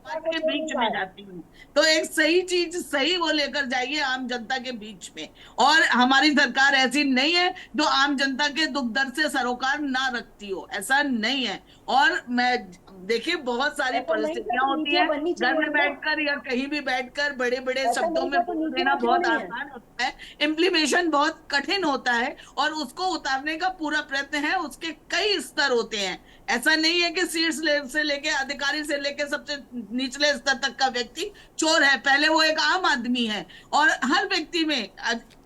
के बीच में जाती हूँ, तो एक सही चीज सही वो लेकर जाइए आम जनता के बीच में। और हमारी सरकार ऐसी नहीं है जो आम जनता के दुख दर्द से सरोकार ना रखती हो, ऐसा नहीं है। और मैं देखिए, बहुत सारी ऐसा नहीं था परिस्थितियां तो होती नीतियां हैं, बननी घर चाहिए में थी ना। बैठकर या कहीं भी बैठकर बड़े बड़े ऐसा शब्दों नहीं में था तो बोल देना नीतियां क्यों बहुत नहीं है। आसान होता है, इम्प्लीमेशन बहुत कठिन होता है और उसको उतारने का पूरा प्रयत्न है। उसके कई स्तर होते हैं। ऐसा नहीं है कि शीर्ष से लेके अधिकारी से लेके सबसे निचले स्तर तक का व्यक्ति चोर है। पहले वो एक आम आदमी है और हर व्यक्ति में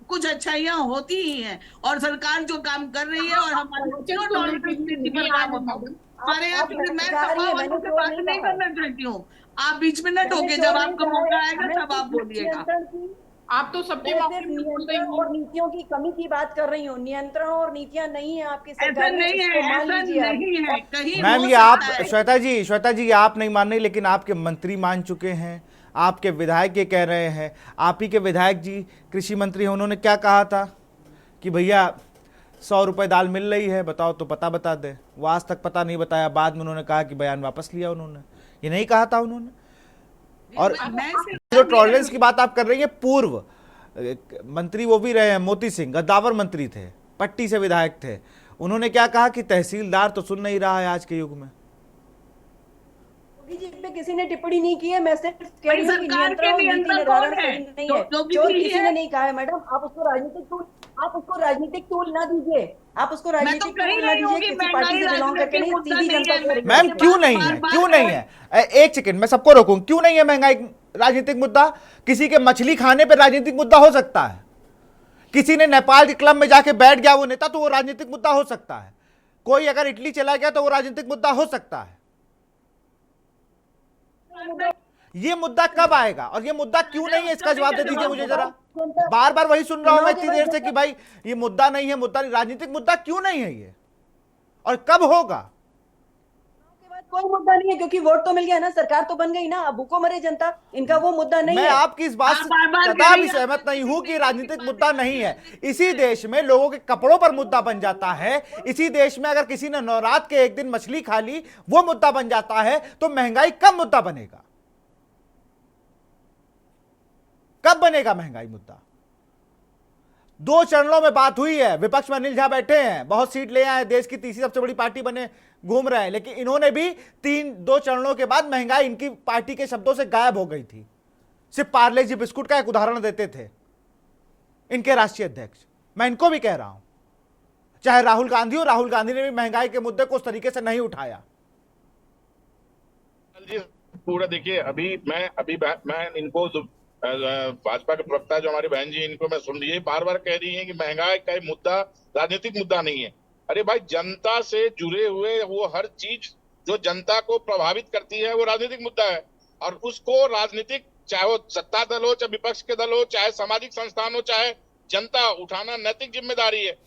कुछ अच्छाइयां होती ही हैं। और सरकार जो काम कर रही है और हमारी जीरो टॉलरेंस नीति पर काम होता है हमारे यहाँ। आप मैं भड़का रही सपा है, वालों मैंने से चोर बात नहीं नहीं कहा है। करना चाहती हूँ। आप बीच में न मैंने टोके, चोर जब नहीं आपका कहा मौका है। आएगा मैं तब आप सिर्फ बोलिएगा। नियंत्रण की आप तो सबके मैं मौके सिर्फ पे बोल रही नियंत्रण हैं। और नीतियों की कमी की बात कर रही हूँ। नियंत्रण और नीतियां नहीं है आपकी ऐसा सरकार में, नहीं है, इसको मान ऐसा लीजिए आप। नहीं है, और कहीं मैम, हो ये आप, सकता है। श्वेता जी, ये आप नहीं मान रही, लेकिन आपके मंत्री मान चुके हैं, आपके विधायक ये कह रहे हैं। आप ही के विधायक जी कृषि मंत्री हैं, उन्होंने क्या कहा था कि भैया 100 रुपये दाल मिल रही है, बताओ तो पता बता दे। वो आज तक पता नहीं बताया, बाद में उन्होंने कहा कि बयान वापस लिया उन्होंने। ये नहीं कहा था उन्होंने? और मैं जो टॉलरेंस की बात आप कर रही है, पूर्व मंत्री वो भी रहे हैं, मोती सिंह गद्दावर मंत्री थे, पट्टी से विधायक थे। उन्होंने क्या कहा कि तहसीलदार तो सुन नहीं रहा है आज के युग में। योगी जी पे किसी ने टिप्पणी नहीं की है। मैं सिर्फ कह रही हूँ कि सरकार नियंत्रण के और नीति नियंत्रण निर्धारण कौन है? सही नहीं है। योगी चोर जी किसी है। ने नहीं कहा है मैडम। आप उसको राजनीतिक टूल ना दीजिए। आप उसको मैं तो राजनीतिक कह ही टूल ना रही हूँ दीजिए। कि किसी पार्टी महंगाई से बिलोंग करके राजनीतिक नहीं, मुद्दा सीधी नहीं जनता है। को मेरी मैम ये क्यों बात नहीं है, बार-बार क्यों कह नहीं रहे है? एक सेकंड, मैं सबको रोकूं। क्यों नहीं है महंगाई राजनीतिक मुद्दा? किसी के मछली खाने पे राजनीतिक मुद्दा हो सकता है। किसी ने नेपाल के क्लब में जाके बैठ गया वो नेता, तो वो राजनीतिक मुद्दा हो सकता है। कोई अगर इटली चला गया तो वो राजनीतिक मुद्दा हो सकता है। ये मुद्दा कब आएगा और ये मुद्दा क्यों नहीं है, इसका जवाब दे दीजिए मुझे जरा। बार बार वही सुन रहा हूं मैं इतनी देर से कि भाई ये मुद्दा नहीं है, मुद्दा नहीं, राजनीतिक मुद्दा क्यों नहीं है ये, और कब होगा? कोई मुद्दा नहीं है, क्योंकि वोट तो मिल गया ना, सरकार तो बन गई ना। अब भूखो मरे जनता, इनका वो मुद्दा नहीं मैं है। आपकी इस बात आप से बार-बार कह कदापि रही हैं, सहमत नहीं हूं कि राजनीतिक मुद्दा नहीं है। इसी देश में लोगों के कपड़ों पर मुद्दा बन जाता है। इसी देश में अगर किसी ने नवरात के एक दिन मछली खा ली, वो मुद्दा बन जाता है, तो महंगाई कब मुद्दा बनेगा? कब बनेगा महंगाई मुद्दा? 2 चरणों में बात हुई है। विपक्ष में अनिल झा बैठे हैं, बहुत सीट ले आए, देश की तीसरी सबसे बड़ी पार्टी बने घूम रहे हैं, लेकिन इन्होंने भी 2 चरणों के बाद महंगाई इनकी पार्टी के शब्दों से गायब हो गई थी। सिर्फ पार्ले जी बिस्कुट का एक उदाहरण देते थे इनके राष्ट्रीय अध्यक्ष। मैं इनको भी कह रहा हूं, चाहे राहुल गांधी हो, राहुल गांधी ने भी महंगाई के मुद्दे को उस तरीके से नहीं उठाया। पूरा देखिए, अभी मैं इनको भाजपा के प्रवक्ता जो हमारी बहन जी, इनको मैं सुन रही है, बार बार कह रही है कि महंगाई का मुद्दा राजनीतिक मुद्दा नहीं है। अरे भाई, जनता से जुड़े हुए वो हर चीज जो जनता को प्रभावित करती है वो राजनीतिक मुद्दा है। और उसको राजनीतिक, चाहे वो सत्ता दल हो, चाहे विपक्ष के दल हो, चाहे सामाजिक संस्थान हो, चाहे जनता, उठाना नैतिक जिम्मेदारी है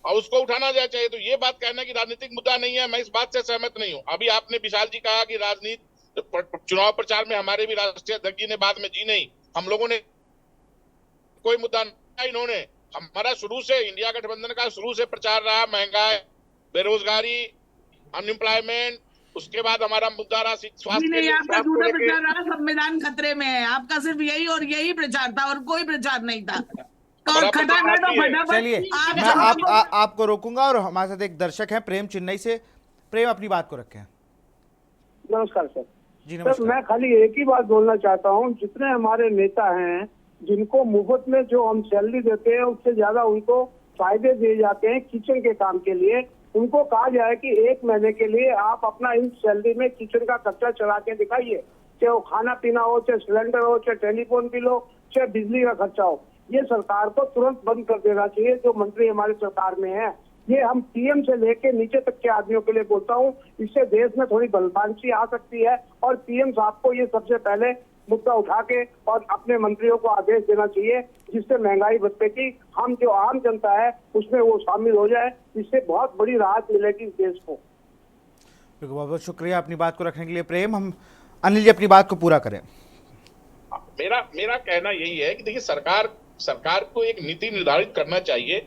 और उसको उठाना चाहिए। तो ये बात कहना कि राजनीतिक मुद्दा नहीं है, मैं इस बात से सहमत नहीं हूँ। अभी आपने विशाल जी कहा कि राजनीति चुनाव प्रचार में हमारे भी राष्ट्रीय अध्यक्ष जी ने बाद में जी नहीं, हम लोगों ने कोई मुद्दा नहीं, इन्होंने हमारा शुरू से इंडिया गठबंधन का शुरू से प्रचार रहा, महंगाई, बेरोजगारी, अनएम्प्लॉयमेंट, उसके बाद हमारा मुद्दा रहा स्वास्थ्य के नहीं, लिए, आपका स्वास्थ्य को झूठा लेके। प्रचार रहा, संविधान खतरे में है, आपका सिर्फ यही और यही प्रचार था और कोई प्रचार नहीं था। बड़ा खटाखट प्रचार और है। फटाफट चलिए आप मैं आपको रोकूंगा और हमारे साथ एक दर्शक हैं प्रेम चेन्नई से। प्रेम, अपनी बात को रखें। नमस्कार सर। जी सर नमस्कार। मैं खाली एक ही बात बोलना चाहता हूँ, जितने हमारे नेता हैं जिनको मुफ्त में जो हम सैलरी देते हैं उससे ज्यादा उनको फायदे दिए जाते हैं किचन के काम के लिए, उनको कहा जाए कि 1 महीने के लिए आप अपना इन सैलरी में किचन का खर्चा चला के दिखाइए, चाहे वो खाना पीना हो, चाहे सिलेंडर हो, चाहे टेलीफोन बिल हो, चाहे बिजली का खर्चा हो। ये सरकार को तुरंत बंद कर देना चाहिए। जो मंत्री हमारी सरकार में है, ये हम पीएम से लेके नीचे तक के आदमियों के लिए बोलता हूँ, इससे देश में थोड़ी बलवानसी आ सकती है और पीएम साहब को ये सबसे पहले मुद्दा उठा के और अपने मंत्रियों को आदेश देना चाहिए जिससे महंगाई भत्ते की हम जो आम जनता है उसमें वो शामिल हो जाए। इससे बहुत बड़ी राहत मिलेगी इस देश को। बहुत बहुत शुक्रिया अपनी बात को रखने के लिए प्रेम। हम अनिल जी अपनी बात को पूरा करें। मेरा कहना यही है कि देखिए, सरकार को एक नीति निर्धारित करना चाहिए।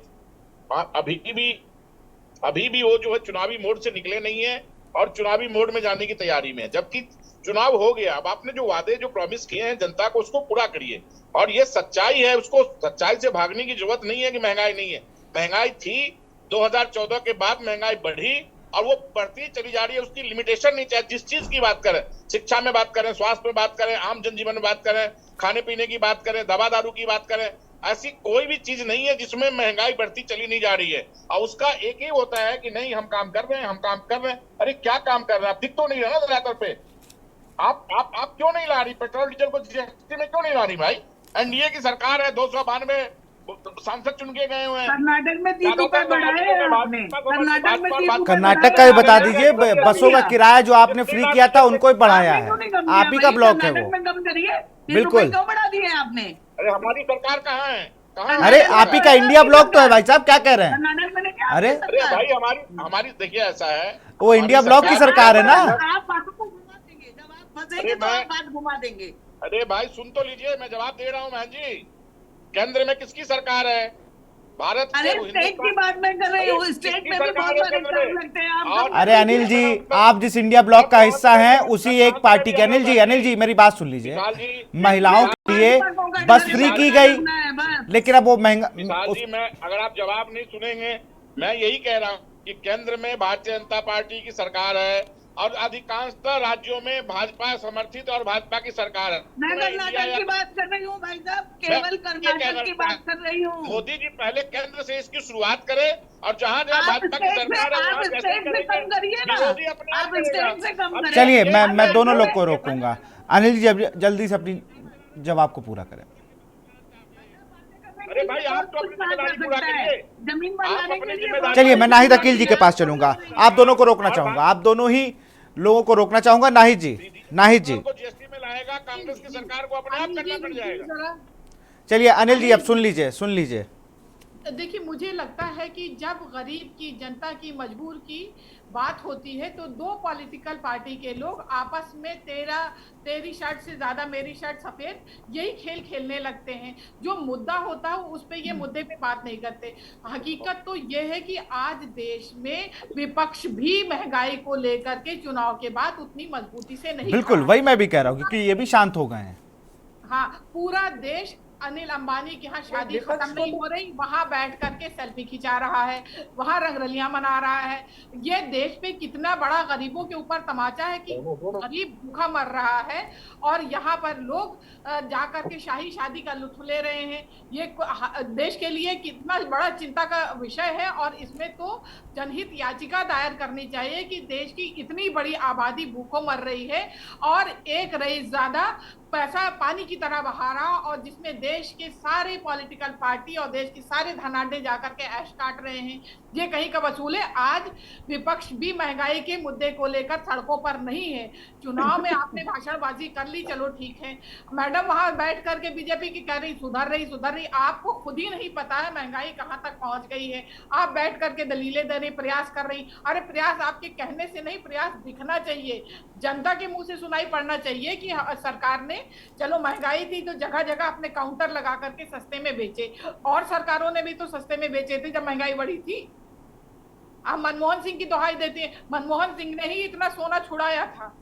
अभी भी वो जो है चुनावी मोड से निकले नहीं है और चुनावी मोड में जाने की तैयारी में है, जबकि चुनाव हो गया। अब आपने जो वादे जो प्रॉमिस किए हैं जनता को, उसको पूरा करिए। और ये सच्चाई है, उसको सच्चाई से भागने की जरूरत नहीं है कि महंगाई नहीं है। महंगाई थी, 2014 के बाद महंगाई बढ़ी और वो बढ़ती चली जा रही है। उसकी लिमिटेशन नहीं, चाहे जिस चीज की बात करें, शिक्षा में बात करें, स्वास्थ्य में बात करें, आम जनजीवन में बात करें, खाने पीने की बात करें, दवा दारू की बात करें, ऐसी कोई भी चीज नहीं है जिसमें महंगाई बढ़ती चली नहीं जा रही है। और उसका एक ही होता है कि नहीं, हम काम कर रहे हैं, हम काम कर रहे हैं। अरे क्या काम कर रहे हैं? आप दिख तो नहीं रहे ना ज्यादातर पे। आप क्यों नहीं ला रही पेट्रोल डीजल को जीएसटी में, क्यों नहीं ला रही भाई? एनडीए की सरकार है, 292 सांसद चुन के गए हुए हैं। कर्नाटक में 30 रुपए बढ़ाए हैं आपने। कर्नाटक में 30 रुपए कर्नाटक का ही बता दीजिए, बसों का किराया जो आपने फ्री किया था उनको ही बढ़ाया है। आप ही का ब्लॉक है वो। कर्नाटक में कम करिए, बिल्कुल। क्यों बढ़ा दिए आपने? अरे हमारी सरकार कहाँ है? अरे आप ही का इंडिया ब्लॉक तो है भाई साहब, क्या कह रहे हैं? कर्नाटक में क्या अरे भाई हमारी देखिए ऐसा है, वो इंडिया ब्लॉक की सरकार है ना। आप बातों को घुमा देंगे, जब आप फंसेंगे तो आप बात घुमा देंगे। अरे भाई सुन तो लीजिए, मैं जवाब दे रहा हूँ बहन जी। केंद्र में किसकी सरकार है? भारत अरे स्टेट की बात मैं कर रही हूँ, स्टेट में भी बहुत सारे टर्म लगते हैं। आप अरे अनिल जी, आप जिस इंडिया ब्लॉक का हिस्सा हैं उसी एक पार्टी के। अनिल जी मेरी बात सुन लीजिए। महिलाओं के लिए बस फ्री की गई, लेकिन अब वो महंगा। जी मैं, अगर आप जवाब नहीं सुनेंगे, मैं यही कह रहा हूँ कि केंद्र में भारतीय जनता पार्टी की सरकार है और अधिकांशतः राज्यों में भाजपा समर्थित और भाजपा की सरकार है। मैं कर्नाटक की बात कर रही हूँ भाई साहब, केवल कर्नाटक की बात कर रही हूँ। मोदी जी पहले केंद्र से इसकी शुरुआत करें और जहाँ जहाँ भाजपा की सरकार है वहाँ कैसे करेंगे? विरोधी अपने आप करेगा। चलिए मैं दोनों लोग को रोकूंगा। अनिल जी जल्दी से अपनी जवाब को पूरा करें। अरे भाई आप तो अपनी जिम्मेदारी पूरा करिए। जमीन बनाने के लिए चलिए मैं नाहिद अकील जी के पास चलूंगा। आप दोनों को रोकना चाहूंगा, आप दोनों ही लोगों को रोकना चाहूंगा। नाहिद जी जीएसटी में लाएगा, कांग्रेस की सरकार को अपने आप करना पड़ जाएगा। चलिए अनिल जी अब सुन लीजिए। देखिए, मुझे लगता है कि जब गरीब की जनता की मजबूर की बात होती है तो दो पॉलिटिकल पार्टी के लोग आपस में तेरी शर्ट से ज्यादा मेरी शर्ट सफेद यही खेल खेलने लगते हैं। जो मुद्दा होता है उस पे ये मुद्दे पे बात नहीं करते। हकीकत तो ये है कि आज देश में विपक्ष भी महंगाई को लेकर के चुनाव के बाद उतनी मजबूती से नहीं, बिल्कुल वही मैं भी कह रहा हूँ, क्योंकि ये भी शांत हो गए हैं। हाँ, पूरा देश अनिल अंबानी के यहाँ शादी खत्म नहीं हो रही, वहां बैठ करके सेल्फी खिंचा रहा है, वहां रंगरलियां मना रहा है। ये देश पे कितना बड़ा गरीबों के ऊपर तमाचा है कि गरीब भूखा मर रहा है और यहाँ पर लोग जा करके शाही शादी का लुत्फ ले रहे हैं। ये देश के लिए कितना बड़ा चिंता का विषय है और इसमें तो जनहित याचिका दायर करनी चाहिए कि देश की इतनी बड़ी आबादी भूखों मर रही है और एक रईस ज्यादा पैसा पानी की तरह बहा रहा और जिसमें देश के सारे पॉलिटिकल पार्टी और देश के सारे धनाढ्य जाकर के ऐश काट रहे हैं। ये कहीं का वसूल है। आज विपक्ष भी महंगाई के मुद्दे को लेकर सड़कों पर नहीं है। चुनाव में आपने भाषणबाजी कर ली, चलो ठीक है। मैडम वहां बैठ करके बीजेपी की कह रही सुधर रही। आपको खुद ही नहीं पता है महंगाई कहां तक पहुंच गई है। आप बैठ करके दलीलें देने प्रयास कर रही। अरे प्रयास आपके कहने से नहीं, प्रयास दिखना चाहिए, जनता के मुंह से सुनाई पड़ना चाहिए कि सरकार ने चलो महंगाई थी तो जगह जगह अपने काउंटर लगा करके सस्ते में बेचे, और सरकारों ने भी तो सस्ते में बेचे थे जब महंगाई बढ़ी थी। आप मनमोहन सिंह की दुहाई देती हैं। मनमोहन सिंह ने ही इतना सोना छुड़ाया था।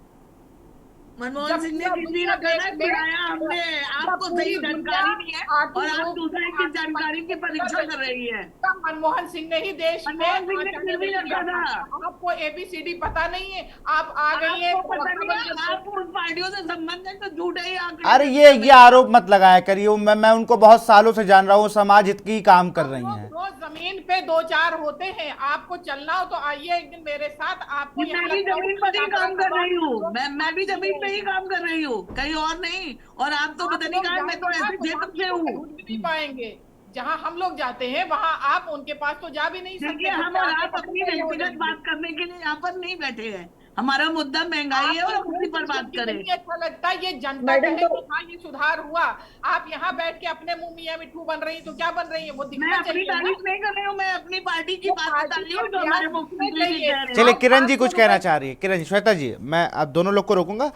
मनमोहन सिंह ने किसी ने कहा छुड़ाया हमने, आपको सही जानकारी नहीं है और आप दूसरे की जानकारी की परीक्षा कर रही है। मनमोहन सिंह ने ही देश में मनमोहन सिंह ने फिर भी रखा था। आपको ABCD पता नहीं है, आप आ गई है। आप उन पार्टियों से संबंध है तो झूठे ही आंकड़े। अरे ये आरोप मत लगाया करिए, मैं उनको बहुत सालों से जान रहा हूँ, समाज हित की काम कर रही हैं। रोज जमीन पे 2-4 होते हैं, आपको चलना हो तो आइए एक दिन मेरे साथ। आपको मैं भी जमीन पर ही काम कर रही हूँ, मैं भी जमीन पे ही काम कर रही हूँ, कहीं और नहीं। और आप तो पता नहीं कहा, मैं तो ऐसे क्षेत्र से हूँ। नहीं पाएंगे जहाँ हम लोग जाते हैं, वहाँ आप उनके पास तो जा भी नहीं सकते। देखिए, हम और आप अपनी व्यक्तिगत बात करने के लिए यहाँ पर नहीं बैठे हैं। हमारा मुद्दा महंगाई है और हम उसी पर बात करें। अच्छा लगता है ये जनता कहे कि हाँ ये सुधार हुआ, आप यहाँ बैठ के अपने मुंह मियां मिठू बन रही, तो क्या बन रही है वो दिखना मैं अपनी चाहिए। तारीफ नहीं कर रही हूँ, मैं अपनी पार्टी की बात बता रही हूँ जो हमारे मुख्यमंत्री जी कह रहे हैं। चलिए किरण जी कुछ कहना चाह रही है। किरण जी, श्वेता जी, मैं आप दोनों लोग को रोकूंगा।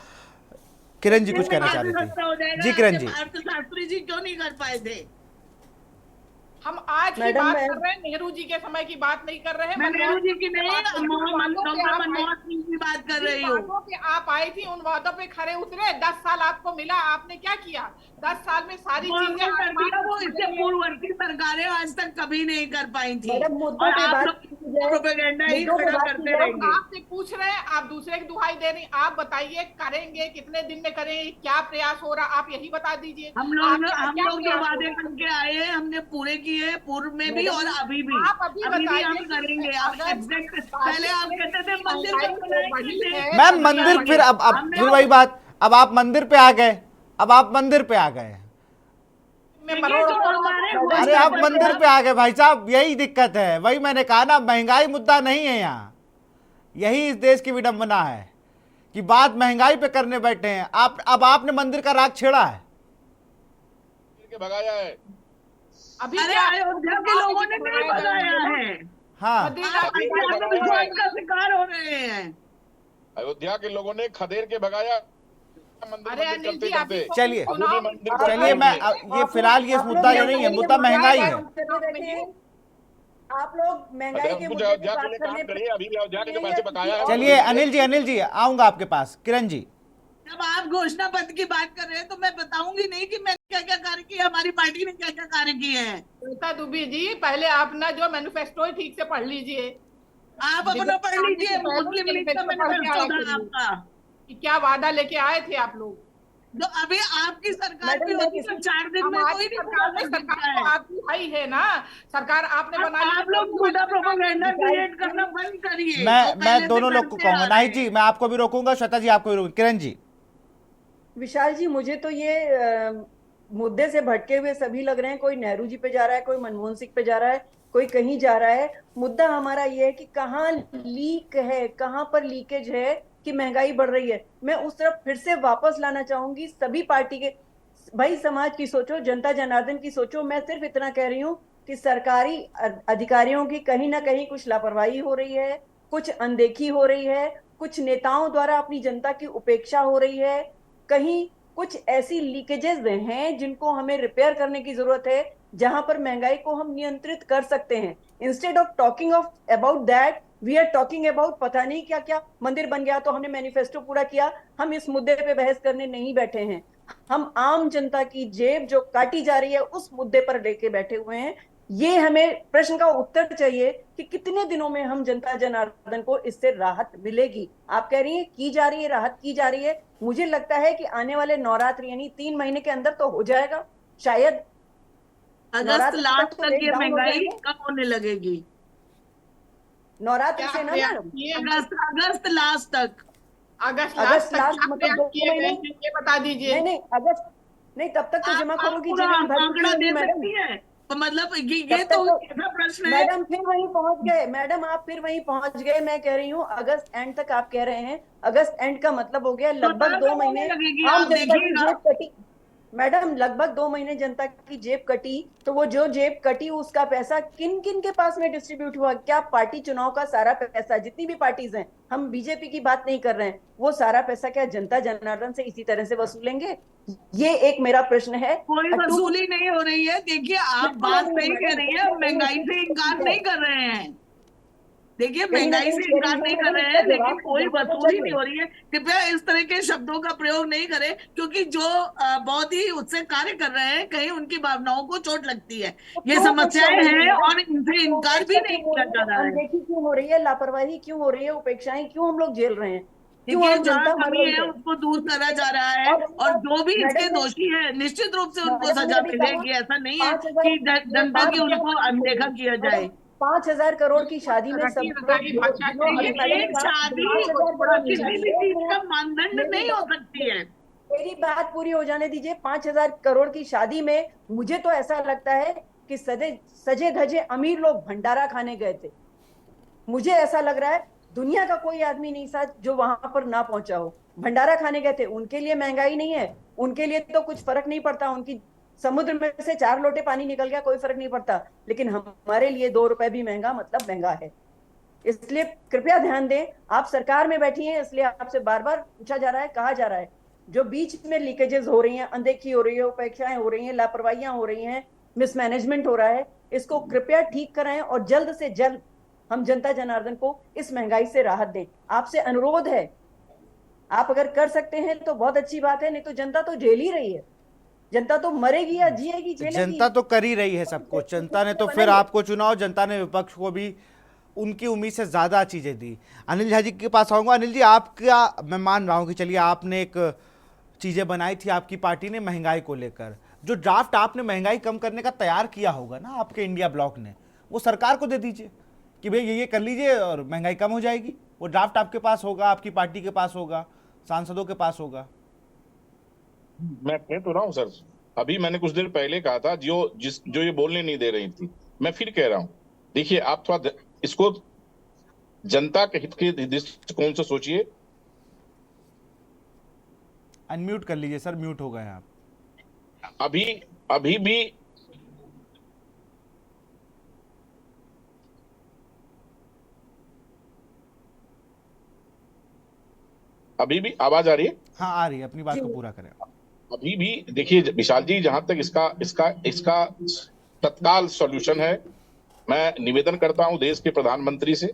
किरण जी कुछ कहना चाह रही थी। जी किरण जी। अर्थशास्त्री जी क्यों नहीं कर पाए थे? हम आज की बात कर रहे हैं, नेहरू जी के समय की बात नहीं कर रहे हैं। मैं नेहरू जी की नहीं, मनमोहन सिंह की बात कर रही हूँ। आप आई थी, उन वादों पे खरे उतरे, 10 साल आपको मिला, आपने क्या किया? 10 साल में सारी चीजें कर दिया, वो इससे पूर्ववर्ती सरकारें आज तक कभी नहीं कर पाई थी। मुद्दों पे बात प्रोपेगेंडा ही खड़ा करते रहेंगे। आपसे पूछ रहे हैं, आप दूसरे की दुहाई दे रही। आप बताइए करेंगे, कितने दिन में करेंगे, क्या प्रयास हो रहा, आप यही बता दीजिए। हम लोग जो वादे करके आए हैं हमने पूरे किए, पूर्व में भी और अभी भी। अभी भी हम करेंगे। आप एग्जैक्ट पहले आप कहते थे मंदिर, मैम मंदिर, फिर अब फिर वही बात, अब आप मंदिर पे आ गए, अब आप मंदिर पे आ गए। अरे आप मंदिर पे आ गए भाई साहब, यही दिक्कत है। वही मैंने कहा ना, महंगाई मुद्दा नहीं है यहाँ। यही इस देश की विडंबना है कि बात महंगाई पे करने बैठे हैं आप। अब आपने मंदिर का राग छेड़ा है, भगाया है। अभी अयोध्या के लोगों ने नहीं भगाया है। हाँ, का शिकार हो रहे हैं। अयोध्या के लोगों ने खदेड़ के भगाया। चलिए मैं ये फिलहाल ये मुद्दा ये नहीं है, मुद्दा महंगाई है। आप लोग महंगाई के मुद्दे पे बात करने पे चलिए अनिल जी आऊंगा आपके पास। किरण जी, जब आप घोषणा पत्र की बात कर रहे हैं तो मैं बताऊंगी नहीं कि मैं क्या क्या कार्य किए, हमारी पार्टी ने क्या क्या कार्य किए हैं। श्वेता दुबे जी, पहले आप ना जो मैनिफेस्टो है ठीक से पढ़ लीजिए। आप अपना पढ़ लीजिए, मुस्लिम लीग का मैनिफेस्टो था आपका, क्या वादा लेके आए थे आप लोग। तो अभी आपकी सरकार भी होती तो 4 दिन में कोई सरकार आपकी हाई है ना, सरकार आपने बनाई। आप लोग झूठा प्रोपेगेंडा क्रिएट करना बंद करिए। मैं दोनों लोग को कहूंगा। नाहिद जी, मैं आपको भी रोकूंगा, श्वेता जी आपको भी रोकूंगा। किरण जी। विशाल जी, मुझे तो ये मुद्दे से भटके हुए सभी लग रहे हैं। कोई नेहरू जी पे जा रहा है, कोई मनमोहन सिंह पे जा रहा है, कोई कहीं जा रहा है। मुद्दा हमारा ये है कि कहाँ लीक है, कहाँ पर लीकेज है कि महंगाई बढ़ रही है। मैं उस तरफ फिर से वापस लाना चाहूंगी सभी पार्टी के। भाई समाज की सोचो, जनता जनार्दन की सोचो। मैं सिर्फ इतना कह रही हूँ कि सरकारी अधिकारियों की कहीं ना कहीं कुछ लापरवाही हो रही है, कुछ अनदेखी हो रही है, कुछ नेताओं द्वारा अपनी जनता की उपेक्षा हो रही है, कहीं कुछ ऐसी लीकेजेस हैं जिनको हमें रिपेयर करने की जरूरत है, जहां पर महंगाई को हम नियंत्रित कर सकते हैं। Instead of talking about that, we are talking about पता नहीं क्या क्या। मंदिर बन गया तो हमने मैनिफेस्टो पूरा किया। हम इस मुद्दे पे बहस करने नहीं बैठे हैं। हम आम जनता की जेब जो काटी जा रही है उस मुद्दे पर लेके बैठे हुए हैं। ये हमें प्रश्न का उत्तर चाहिए कि कितने दिनों में हम जनता जनार्दन को इससे राहत मिलेगी। आप कह रही हैं की जा रही है, राहत की जा रही है। मुझे लगता है कि आने वाले नवरात्र यानी 3 महीने के अंदर तो हो जाएगा, शायद अगस्त लास्ट तक ये महंगाई कम होने लगेगी। नवरात्र से ना मैडम, अगस्त लास्ट तक, अगस्त लास्ट मतलब 2 महीने, ये बता दीजिए। नहीं अगस्त नहीं, तब तक तो जमा करो की आंकड़ा दे सकती है। तो मतलब ये तो ऐसा प्रश्न है। मैडम फिर वहीं पहुंच गए, मैडम आप फिर वहीं पहुंच गए। मैं कह रही हूँ अगस्त एंड तक आप कह रहे हैं। अगस्त एंड का मतलब हो गया लगभग 2 महीने आम जनता की जेब कटी। मैडम लगभग 2 महीने जनता की जेब कटी, तो वो जो जेब कटी उसका पैसा किन किन के पास में डिस्ट्रीब्यूट हुआ? क्या पार्टी चुनाव का सारा पैसा, जितनी भी पार्टीज हैं, हम बीजेपी की बात नहीं कर रहे हैं, वो सारा पैसा क्या जनता जनार्दन से इसी तरह से वसूलेंगे? ये एक मेरा प्रश्न है। कोई वसूली नहीं हो रही है। देखिए आप बात सही कह रही है, महंगाई से इनकार नहीं कर रहे हैं। देखिए, कहीं ना महंगाई कहीं से इनकार नहीं कर रहे हैं, लेकिन कोई वसूली नहीं हो रही है। कृपया इस तरह के शब्दों का प्रयोग नहीं करें, क्योंकि जो बहुत ही उससे कार्य कर रहे हैं, कहीं उनकी भावनाओं को चोट लगती है। ये समस्याएं हैं और इनसे इनकार भी नहीं किया जा रहा है। अनदेखी क्यों हो रही है, लापरवाही क्यों हो रही है, उपेक्षाएं क्यों हम लोग झेल रहे हैं, क्यों देखिए, आम जहाँ जनता मर कमी रही है है। उसको दूर करा जा रहा है, और जो भी इसके मैडम ने दोषी है निश्चित रूप से उनको मैडम ने सजा अभी कहा मिलेगी। ऐसा नहीं है 5,000 कि जनता की उनको अनदेखा किया जाए। मैडम 5,000 करोड़ की शादी में सब रटी लोग रटाई भाषा जिन्हों चाहिए। अभी मैडम ने एक कहा शादी 5,000 करोड़ की किसी शादी, भी एक चीज का मिनट, मानदंड मेरी नहीं हो बात सकती है। मेरी बात पूरी हो जाने दीजिए। 5,000 करोड़ की शादी में मुझे तो ऐसा लगता है कि सजे सजे धजे अमीर लोग भंडारा खाने गए थे। मुझे ऐसा लग रहा है दुनिया का कोई आदमी नहीं था जो वहां पर ना पहुंचा हो। भंडारा खाने गए थे, उनके लिए महंगाई नहीं है, उनके लिए तो कुछ फर्क नहीं पड़ता, उनकी समुद्र में से 4 लोटे पानी निकल गया, कोई फर्क नहीं पड़ता। लेकिन हमारे लिए 2 रुपए भी महंगा मतलब महंगा है। इसलिए कृपया ध्यान दें, आप सरकार में बैठी हैं, इसलिए आपसे बार बार पूछा जा रहा है, कहा जा रहा है, जो बीच में लीकेजेस हो रही हैं, अनदेखी हो रही है, उपेक्षाएं हो रही हैं, लापरवाहियां हो रही हैं, मिसमैनेजमेंट हो रहा है, इसको कृपया ठीक कराएं और जल्द से जल्द हम जनता जनार्दन को इस महंगाई से राहत दें। आपसे अनुरोध है, आप अगर कर सकते हैं तो बहुत अच्छी बात है, नहीं तो जनता तो झेल ही रही है। जनता तो मरेगी या जिएगी, झेलेगी। जनता तो कर ही रही है सब कुछ। जनता ने तो फिर आपको चुना और जनता ने विपक्ष को भी उनकी उम्मीद से ज़्यादा चीज़ें दी। अनिल झा जी के पास आऊँगा। अनिल जी, आपका मैं मान रहा हूँ कि चलिए आपने एक चीज़ें बनाई थी आपकी पार्टी ने महंगाई को लेकर, जो ड्राफ्ट आपने महंगाई कम करने का तैयार किया होगा ना आपके इंडिया ब्लॉक ने, वो सरकार को दे दीजिए कि भाई ये कर लीजिए और महंगाई कम हो जाएगी। वो ड्राफ्ट आपके पास होगा, आपकी पार्टी के पास होगा, सांसदों के पास होगा। मैं कह तो रहा हूँ सर, अभी मैंने कुछ देर पहले कहा था जो ये बोलने नहीं दे रही थी, मैं फिर कह रहा हूँ। देखिए, आप थोड़ा इसको जनता के हित के दृष्टिकोण से सोचिए। अनम्यूट कर लीजिए सर, म्यूट हो गए आप। अभी अभी भी आवाज आ रही है? हाँ आ रही है, अपनी बात को पूरा करें। अभी भी देखिए विशाल जी, जहां तक इसका तत्काल सॉल्यूशन है, मैं निवेदन करता हूं देश के प्रधानमंत्री से।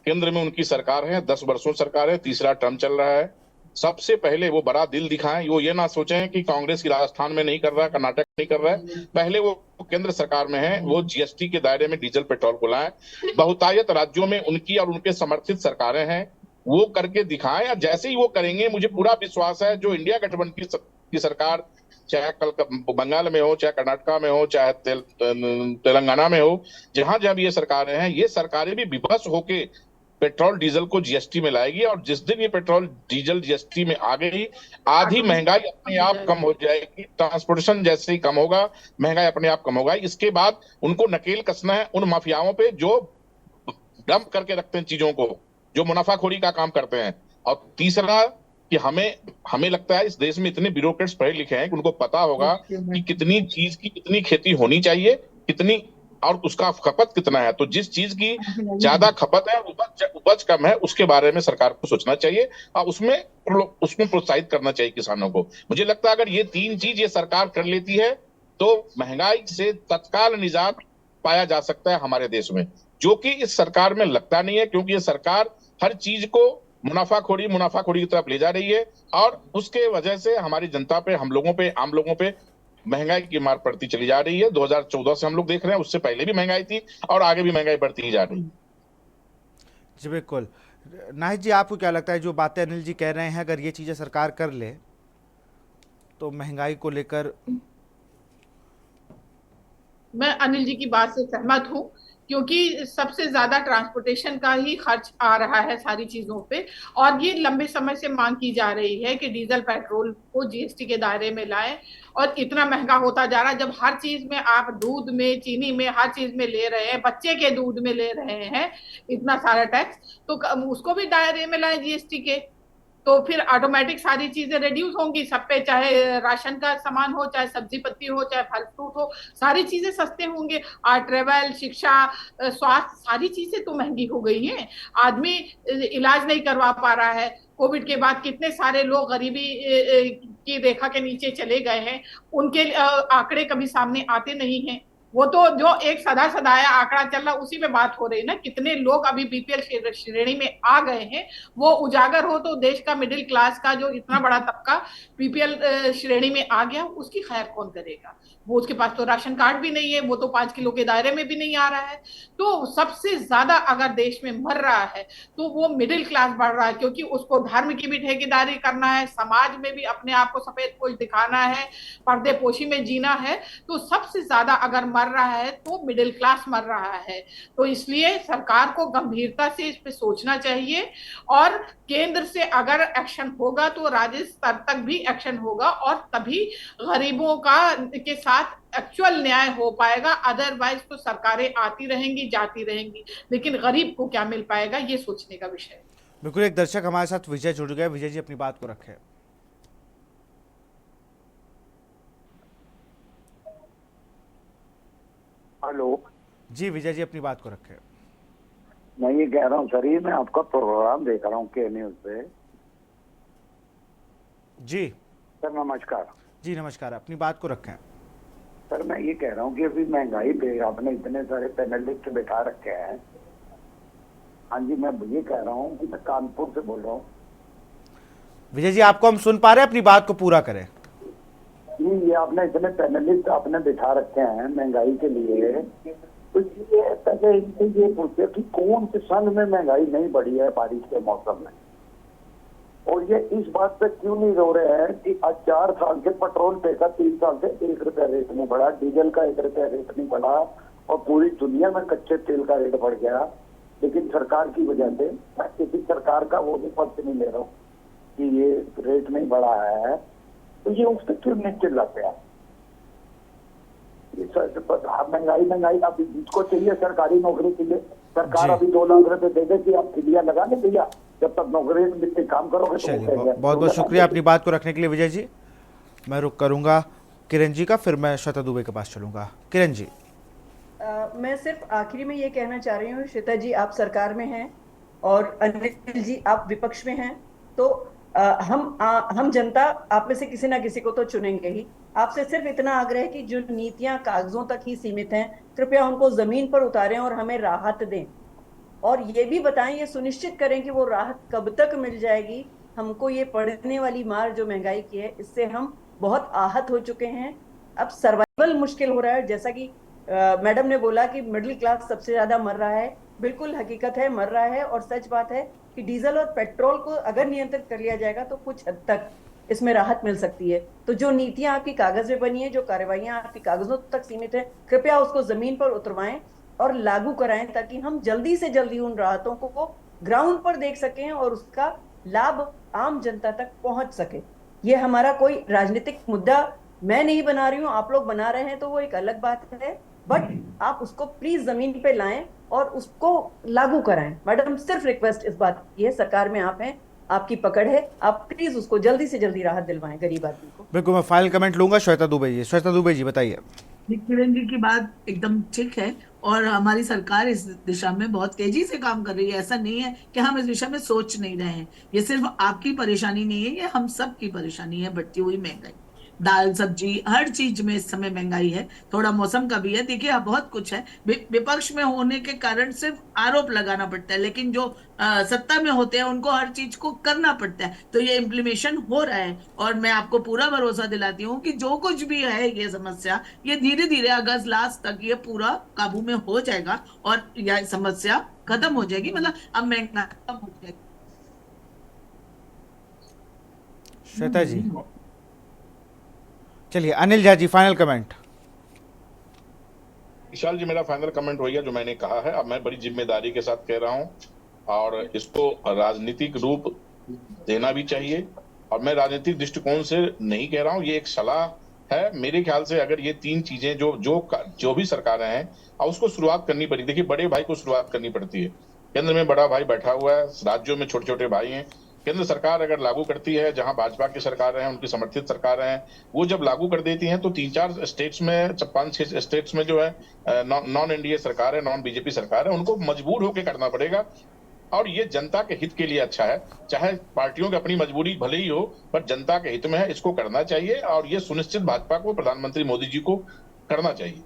केंद्र में उनकी सरकार है, 10 वर्षों सरकार है, तीसरा टर्म चल रहा है। सबसे पहले वो बड़ा दिल दिखाएं। वो ये ना सोचें कि कांग्रेस की राजस्थान में नहीं कर रहा है, कर्नाटक नहीं कर रहा है। पहले वो केंद्र सरकार में है, वो जीएसटी के दायरे में डीजल पेट्रोल को लाएं। बहुतायत राज्यों में उनकी और उनके समर्थित सरकारें हैं, वो करके दिखाएं। और जैसे ही वो करेंगे, मुझे पूरा विश्वास है, जो इंडिया गठबंधन की सरकार, चाहे कल बंगाल में हो, चाहे कर्नाटका में हो, चाहे तेलंगाना में हो, जहां जहां भी ये सरकारें हैं, ये सरकारें भी विवश होके पेट्रोल डीजल को जीएसटी में लाएगी। और जिस दिन ये पेट्रोल डीजल जीएसटी में आ गई, आधी महंगाई अपने आप कम हो जाएगी। ट्रांसपोर्टेशन जैसे ही कम होगा, महंगाई अपने आप कम होगा। इसके बाद उनको नकेल कसना है उन माफियाओं पे जो डंप करके रखते हैं चीजों को, जो मुनाफाखोरी का काम करते हैं। और तीसरा कि हमें लगता है इस देश में इतने ब्यूरोक्रेट्स पढ़े लिखे हैं कि उनको पता होगा कि कितनी चीज की कितनी खेती होनी चाहिए, कितनी और उसका खपत कितना है। तो जिस चीज की ज्यादा खपत है, उपज कम है, उसके बारे में सरकार को सोचना चाहिए और उसमें प्रोत्साहित करना चाहिए किसानों को। मुझे लगता है अगर ये 3 चीज ये सरकार कर लेती है तो महंगाई से तत्काल निजात पाया जा सकता है हमारे देश में, जो कि इस सरकार में लगता नहीं है, क्योंकि ये सरकार हर चीज को मुनाफाखोरी की तरफ ले जा रही है। और उसके वजह से हमारी जनता पे, हम लोगों पे, आम लोगों पे महंगाई की मार पड़ती चली जा रही है। 2014 से हम लोग देख रहे हैं, उससे पहले भी महंगाई थी और आगे भी महंगाई बढ़ती ही जा रही है। जी बिल्कुल। नाहिद जी, आपको क्या लगता है जो बातें अनिल जी कह रहे हैं, अगर ये चीजें सरकार कर ले तो महंगाई को लेकर? मैं अनिल जी की बात से सहमत हूँ, क्योंकि सबसे ज्यादा ट्रांसपोर्टेशन का ही खर्च आ रहा है सारी चीजों पे। और ये लंबे समय से मांग की जा रही है कि डीजल पेट्रोल को जीएसटी के दायरे में लाएं। और इतना महंगा होता जा रहा है, जब हर चीज में आप दूध में, चीनी में, हर चीज में ले रहे हैं, बच्चे के दूध में ले रहे हैं इतना सारा टैक्स, तो उसको भी दायरे में लाएं जीएसटी के। तो फिर ऑटोमेटिक सारी चीजें रिड्यूस होंगी सब पे, चाहे राशन का सामान हो, चाहे सब्जी पत्ती हो, चाहे फल फ्रूट हो, सारी चीजें सस्ते होंगे। और ट्रेवल, शिक्षा, स्वास्थ्य, सारी चीजें तो महंगी हो गई हैं। आदमी इलाज नहीं करवा पा रहा है। कोविड के बाद कितने सारे लोग गरीबी की रेखा के नीचे चले गए हैं, उनके आंकड़े कभी सामने आते नहीं हैं। वो तो जो एक सदा सदाया आंकड़ा चल रहा उसी में बात हो रही है ना, कितने लोग अभी बीपीएल श्रेणी में आ गए हैं, वो उजागर हो तो देश का मिडिल क्लास का जो इतना बड़ा तबका बीपीएल श्रेणी में आ गया, उसकी खैर कौन करेगा? वो उसके पास तो राशन कार्ड भी नहीं है, वो तो 5 किलो के दायरे में भी नहीं आ रहा है। तो सबसे ज्यादा अगर देश में मर रहा है तो वो मिडिल क्लास बढ़ रहा है, क्योंकि उसको धर्म की भी ठेकेदारी करना है, समाज में भी अपने आप को सफेद पोश दिखाना है, पर्दे पोशी में जीना है। तो सबसे ज्यादा अगर मर रहा है तो मिडिल क्लास मर रहा है। तो इसलिए सरकार को गंभीरता से इस पे सोचना चाहिए, और केंद्र से अगर एक्शन होगा तो राज्य स्तर तक भी एक्शन होगा, और तभी गरीबों का के साथ एक्चुअल न्याय हो पाएगा। अदरवाइज तो सरकारें आती रहेंगी जाती रहेंगी, लेकिन गरीब को क्या मिल पाएगा, ये सोचने का विषय है। बिल्कुल, एक दर्शक हमारे साथ विजय जुड़ गए। विजय जी, अपनी बात को रखें। हेलो जी विजय जी, अपनी बात को रखें। मैं ये कह रहा हूँ सर, ये मैं आपका प्रोग्राम देख रहा हूँ के न्यूज पे। जी सर नमस्कार। जी नमस्कार, अपनी बात को रखें। सर मैं ये कह रहा हूँ कि अभी महंगाई पे आपने इतने सारे पैनलिस्ट बैठा रखे हैं। हाँ जी, मैं ये कह रहा हूँ कि मैं कानपुर से बोल रहा हूँ। विजय जी, आपको हम सुन पा रहे हैं, अपनी बात को पूरा करें। ये आपने इतने पैनलिस्ट आपने बिठा रखे हैं महंगाई के लिए, तो ये पहले इनसे ये पूछे कि कौन से सन में महंगाई नहीं बढ़ी है बारिश के मौसम में, और ये इस बात पे क्यों नहीं रो रहे हैं कि आज 4 साल से पेट्रोल पे का 3 साल से 1 रुपया रेट नहीं बढ़ा, डीजल का 1 रुपया रेट नहीं बढ़ा, और पूरी दुनिया में कच्चे तेल का रेट बढ़ गया। लेकिन सरकार की वजह से, मैं किसी सरकार का वो भी पक्ष नहीं ले रहा हूँ कि ये रेट नहीं बढ़ा है, तो ये उस पर क्यों नहीं चिल्लाते हैं? महंगाई अभी जिसको चाहिए सरकारी नौकरी के लिए सरकार अभी 2 लाख रुपए दे दे कि आप चिड़िया लगा ले भैया, जब तक नौकरी में काम करोगे। चलिए, बहुत बहुत शुक्रिया अपनी बात को रखने के लिए विजय जी। मैं रुक करूंगा किरण जी का, फिर मैं श्वेता दुबे के पास चलूंगा। किरण जी, मैं सिर्फ आखिरी में ये कहना चाह रही हूँ, श्वेता जी आप सरकार में हैं और अनिल जी आप विपक्ष में हैं, तो हम जनता आप में से किसी ना किसी को तो चुनेंगे ही। आपसे सिर्फ इतना आग्रह है कि जो नीतियां कागजों तक ही सीमित हैं, कृपया उनको जमीन पर उतारें और हमें राहत दें, और ये भी बताएं, ये सुनिश्चित करें कि वो राहत कब तक मिल जाएगी। हमको ये पड़ने वाली मार जो महंगाई की है, इससे हम बहुत आहत हो चुके हैं। अब सर्वाइवल मुश्किल हो रहा है। जैसा कि मैडम ने बोला कि मिडिल क्लास सबसे ज्यादा मर रहा है, बिल्कुल हकीकत है, मर रहा है, और सच बात है कि डीजल और पेट्रोल को अगर नियंत्रित कर लिया जाएगा तो कुछ हद तक इसमें राहत मिल सकती है। तो जो नीतियां आपकी कागज में बनी है, जो कार्रवाइयां आपकी कागजों तक सीमित है, कृपया उसको जमीन पर उतरवाएं और लागू कराएं, ताकि हम जल्दी से जल्दी उन राहतों को ग्राउंड पर देख सकें और उसका लाभ आम जनता तक पहुंच सके। ये हमारा कोई राजनीतिक मुद्दा मैं नहीं बना रही हूँ, आप लोग बना रहे हैं तो वो एक अलग बात है, बट आप उसको प्लीज जमीन पे लाएं और उसको लागू कराएं। मैडम सिर्फ रिक्वेस्ट इस बात की है, सरकार में आप हैं, आपकी पकड़ है, आप प्लीज उसको जल्दी से जल्दी राहत दिलवाएं गरीब आदमी को। बिल्कुल, मैं फाइनल कमेंट लूंगा श्वेता दुबे जी। श्वेता दुबे जी बताइए। किरण जी की बात एकदम ठीक है, और हमारी सरकार इस दिशा में बहुत तेजी से काम कर रही है। ऐसा नहीं है कि हम इस दिशा में सोच नहीं रहे हैं। ये सिर्फ आपकी परेशानी नहीं है, ये हम सब की परेशानी है। बढ़ती हुई महंगाई, दाल सब्जी हर चीज में इस समय महंगाई है, थोड़ा मौसम का भी है। देखिए अब बहुत कुछ है, विपक्ष में होने के कारण सिर्फ आरोप लगाना पड़ता है, लेकिन जो सत्ता में होते हैं उनको हर चीज को करना पड़ता है। तो ये इम्प्लीमेशन हो रहा है, और मैं आपको पूरा भरोसा दिलाती हूँ कि जो कुछ भी है ये समस्या, ये धीरे धीरे अगस्त लास्ट तक ये पूरा काबू में हो जाएगा और यह समस्या खत्म हो जाएगी। मतलब अब महंगाई कम हो जाएगी। श्वेता जी, चलिए अनिल झा जी फाइनल कमेंट। विशाल जी, मेरा फाइनल कमेंट वही है जो मैंने कहा है। अब मैं बड़ी जिम्मेदारी के साथ कह रहा हूं, और इसको राजनीतिक रूप देना भी चाहिए, और मैं राजनीतिक दृष्टिकोण से नहीं कह रहा हूं, ये एक सलाह है। मेरे ख्याल से अगर ये 3 चीजें जो भी सरकारें हैं, और उसको शुरुआत करनी पड़ी। देखिए, बड़े भाई को शुरुआत करनी पड़ती है। केंद्र में बड़ा भाई बैठा हुआ है, राज्यों में छोटे छोटे भाई हैं। केंद्र सरकार अगर लागू करती है, जहां भाजपा की सरकारें हैं, उनकी समर्थित सरकारें हैं, वो जब लागू कर देती हैं तो 3-4 स्टेट्स में, 5-6 स्टेट्स में जो है नॉन एनडीए सरकार है, नॉन बीजेपी सरकार है, उनको मजबूर होकर करना पड़ेगा। और ये जनता के हित के लिए अच्छा है। चाहे पार्टियों की अपनी मजबूरी भले ही हो, पर जनता के हित में है, इसको करना चाहिए, और ये सुनिश्चित भाजपा को, प्रधानमंत्री मोदी जी को करना चाहिए।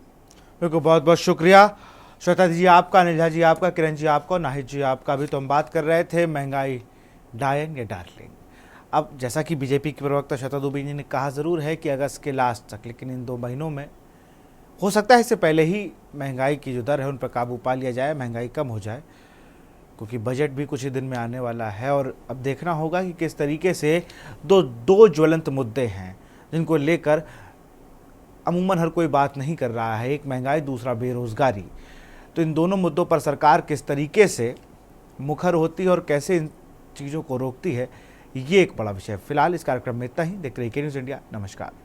बिल्कुल, बहुत बहुत शुक्रिया श्वेता जी आपका, अनिल जी आपका, किरण जी आपका, नाहिद जी आपका। भी तो हम बात कर रहे थे महंगाई डायन या डार्लिंग। अब जैसा कि बीजेपी की प्रवक्ता श्वेता दुबे जी ने कहा ज़रूर है कि अगस्त के लास्ट तक, लेकिन इन 2 महीनों में हो सकता है इससे पहले ही महंगाई की जो दर है उन पर काबू पा लिया जाए, महंगाई कम हो जाए, क्योंकि बजट भी कुछ ही दिन में आने वाला है। और अब देखना होगा कि किस तरीके से दो ज्वलंत मुद्दे हैं जिनको लेकर अमूमन हर कोई बात नहीं कर रहा है, एक महंगाई, दूसरा बेरोजगारी। तो इन दोनों मुद्दों पर सरकार किस तरीके से मुखर होती है और कैसे इन चीज़ों को रोकती है, ये एक बड़ा विषय है। फिलहाल इस कार्यक्रम में इतना ही। देखते रहिए के न्यूज़ इंडिया। नमस्कार।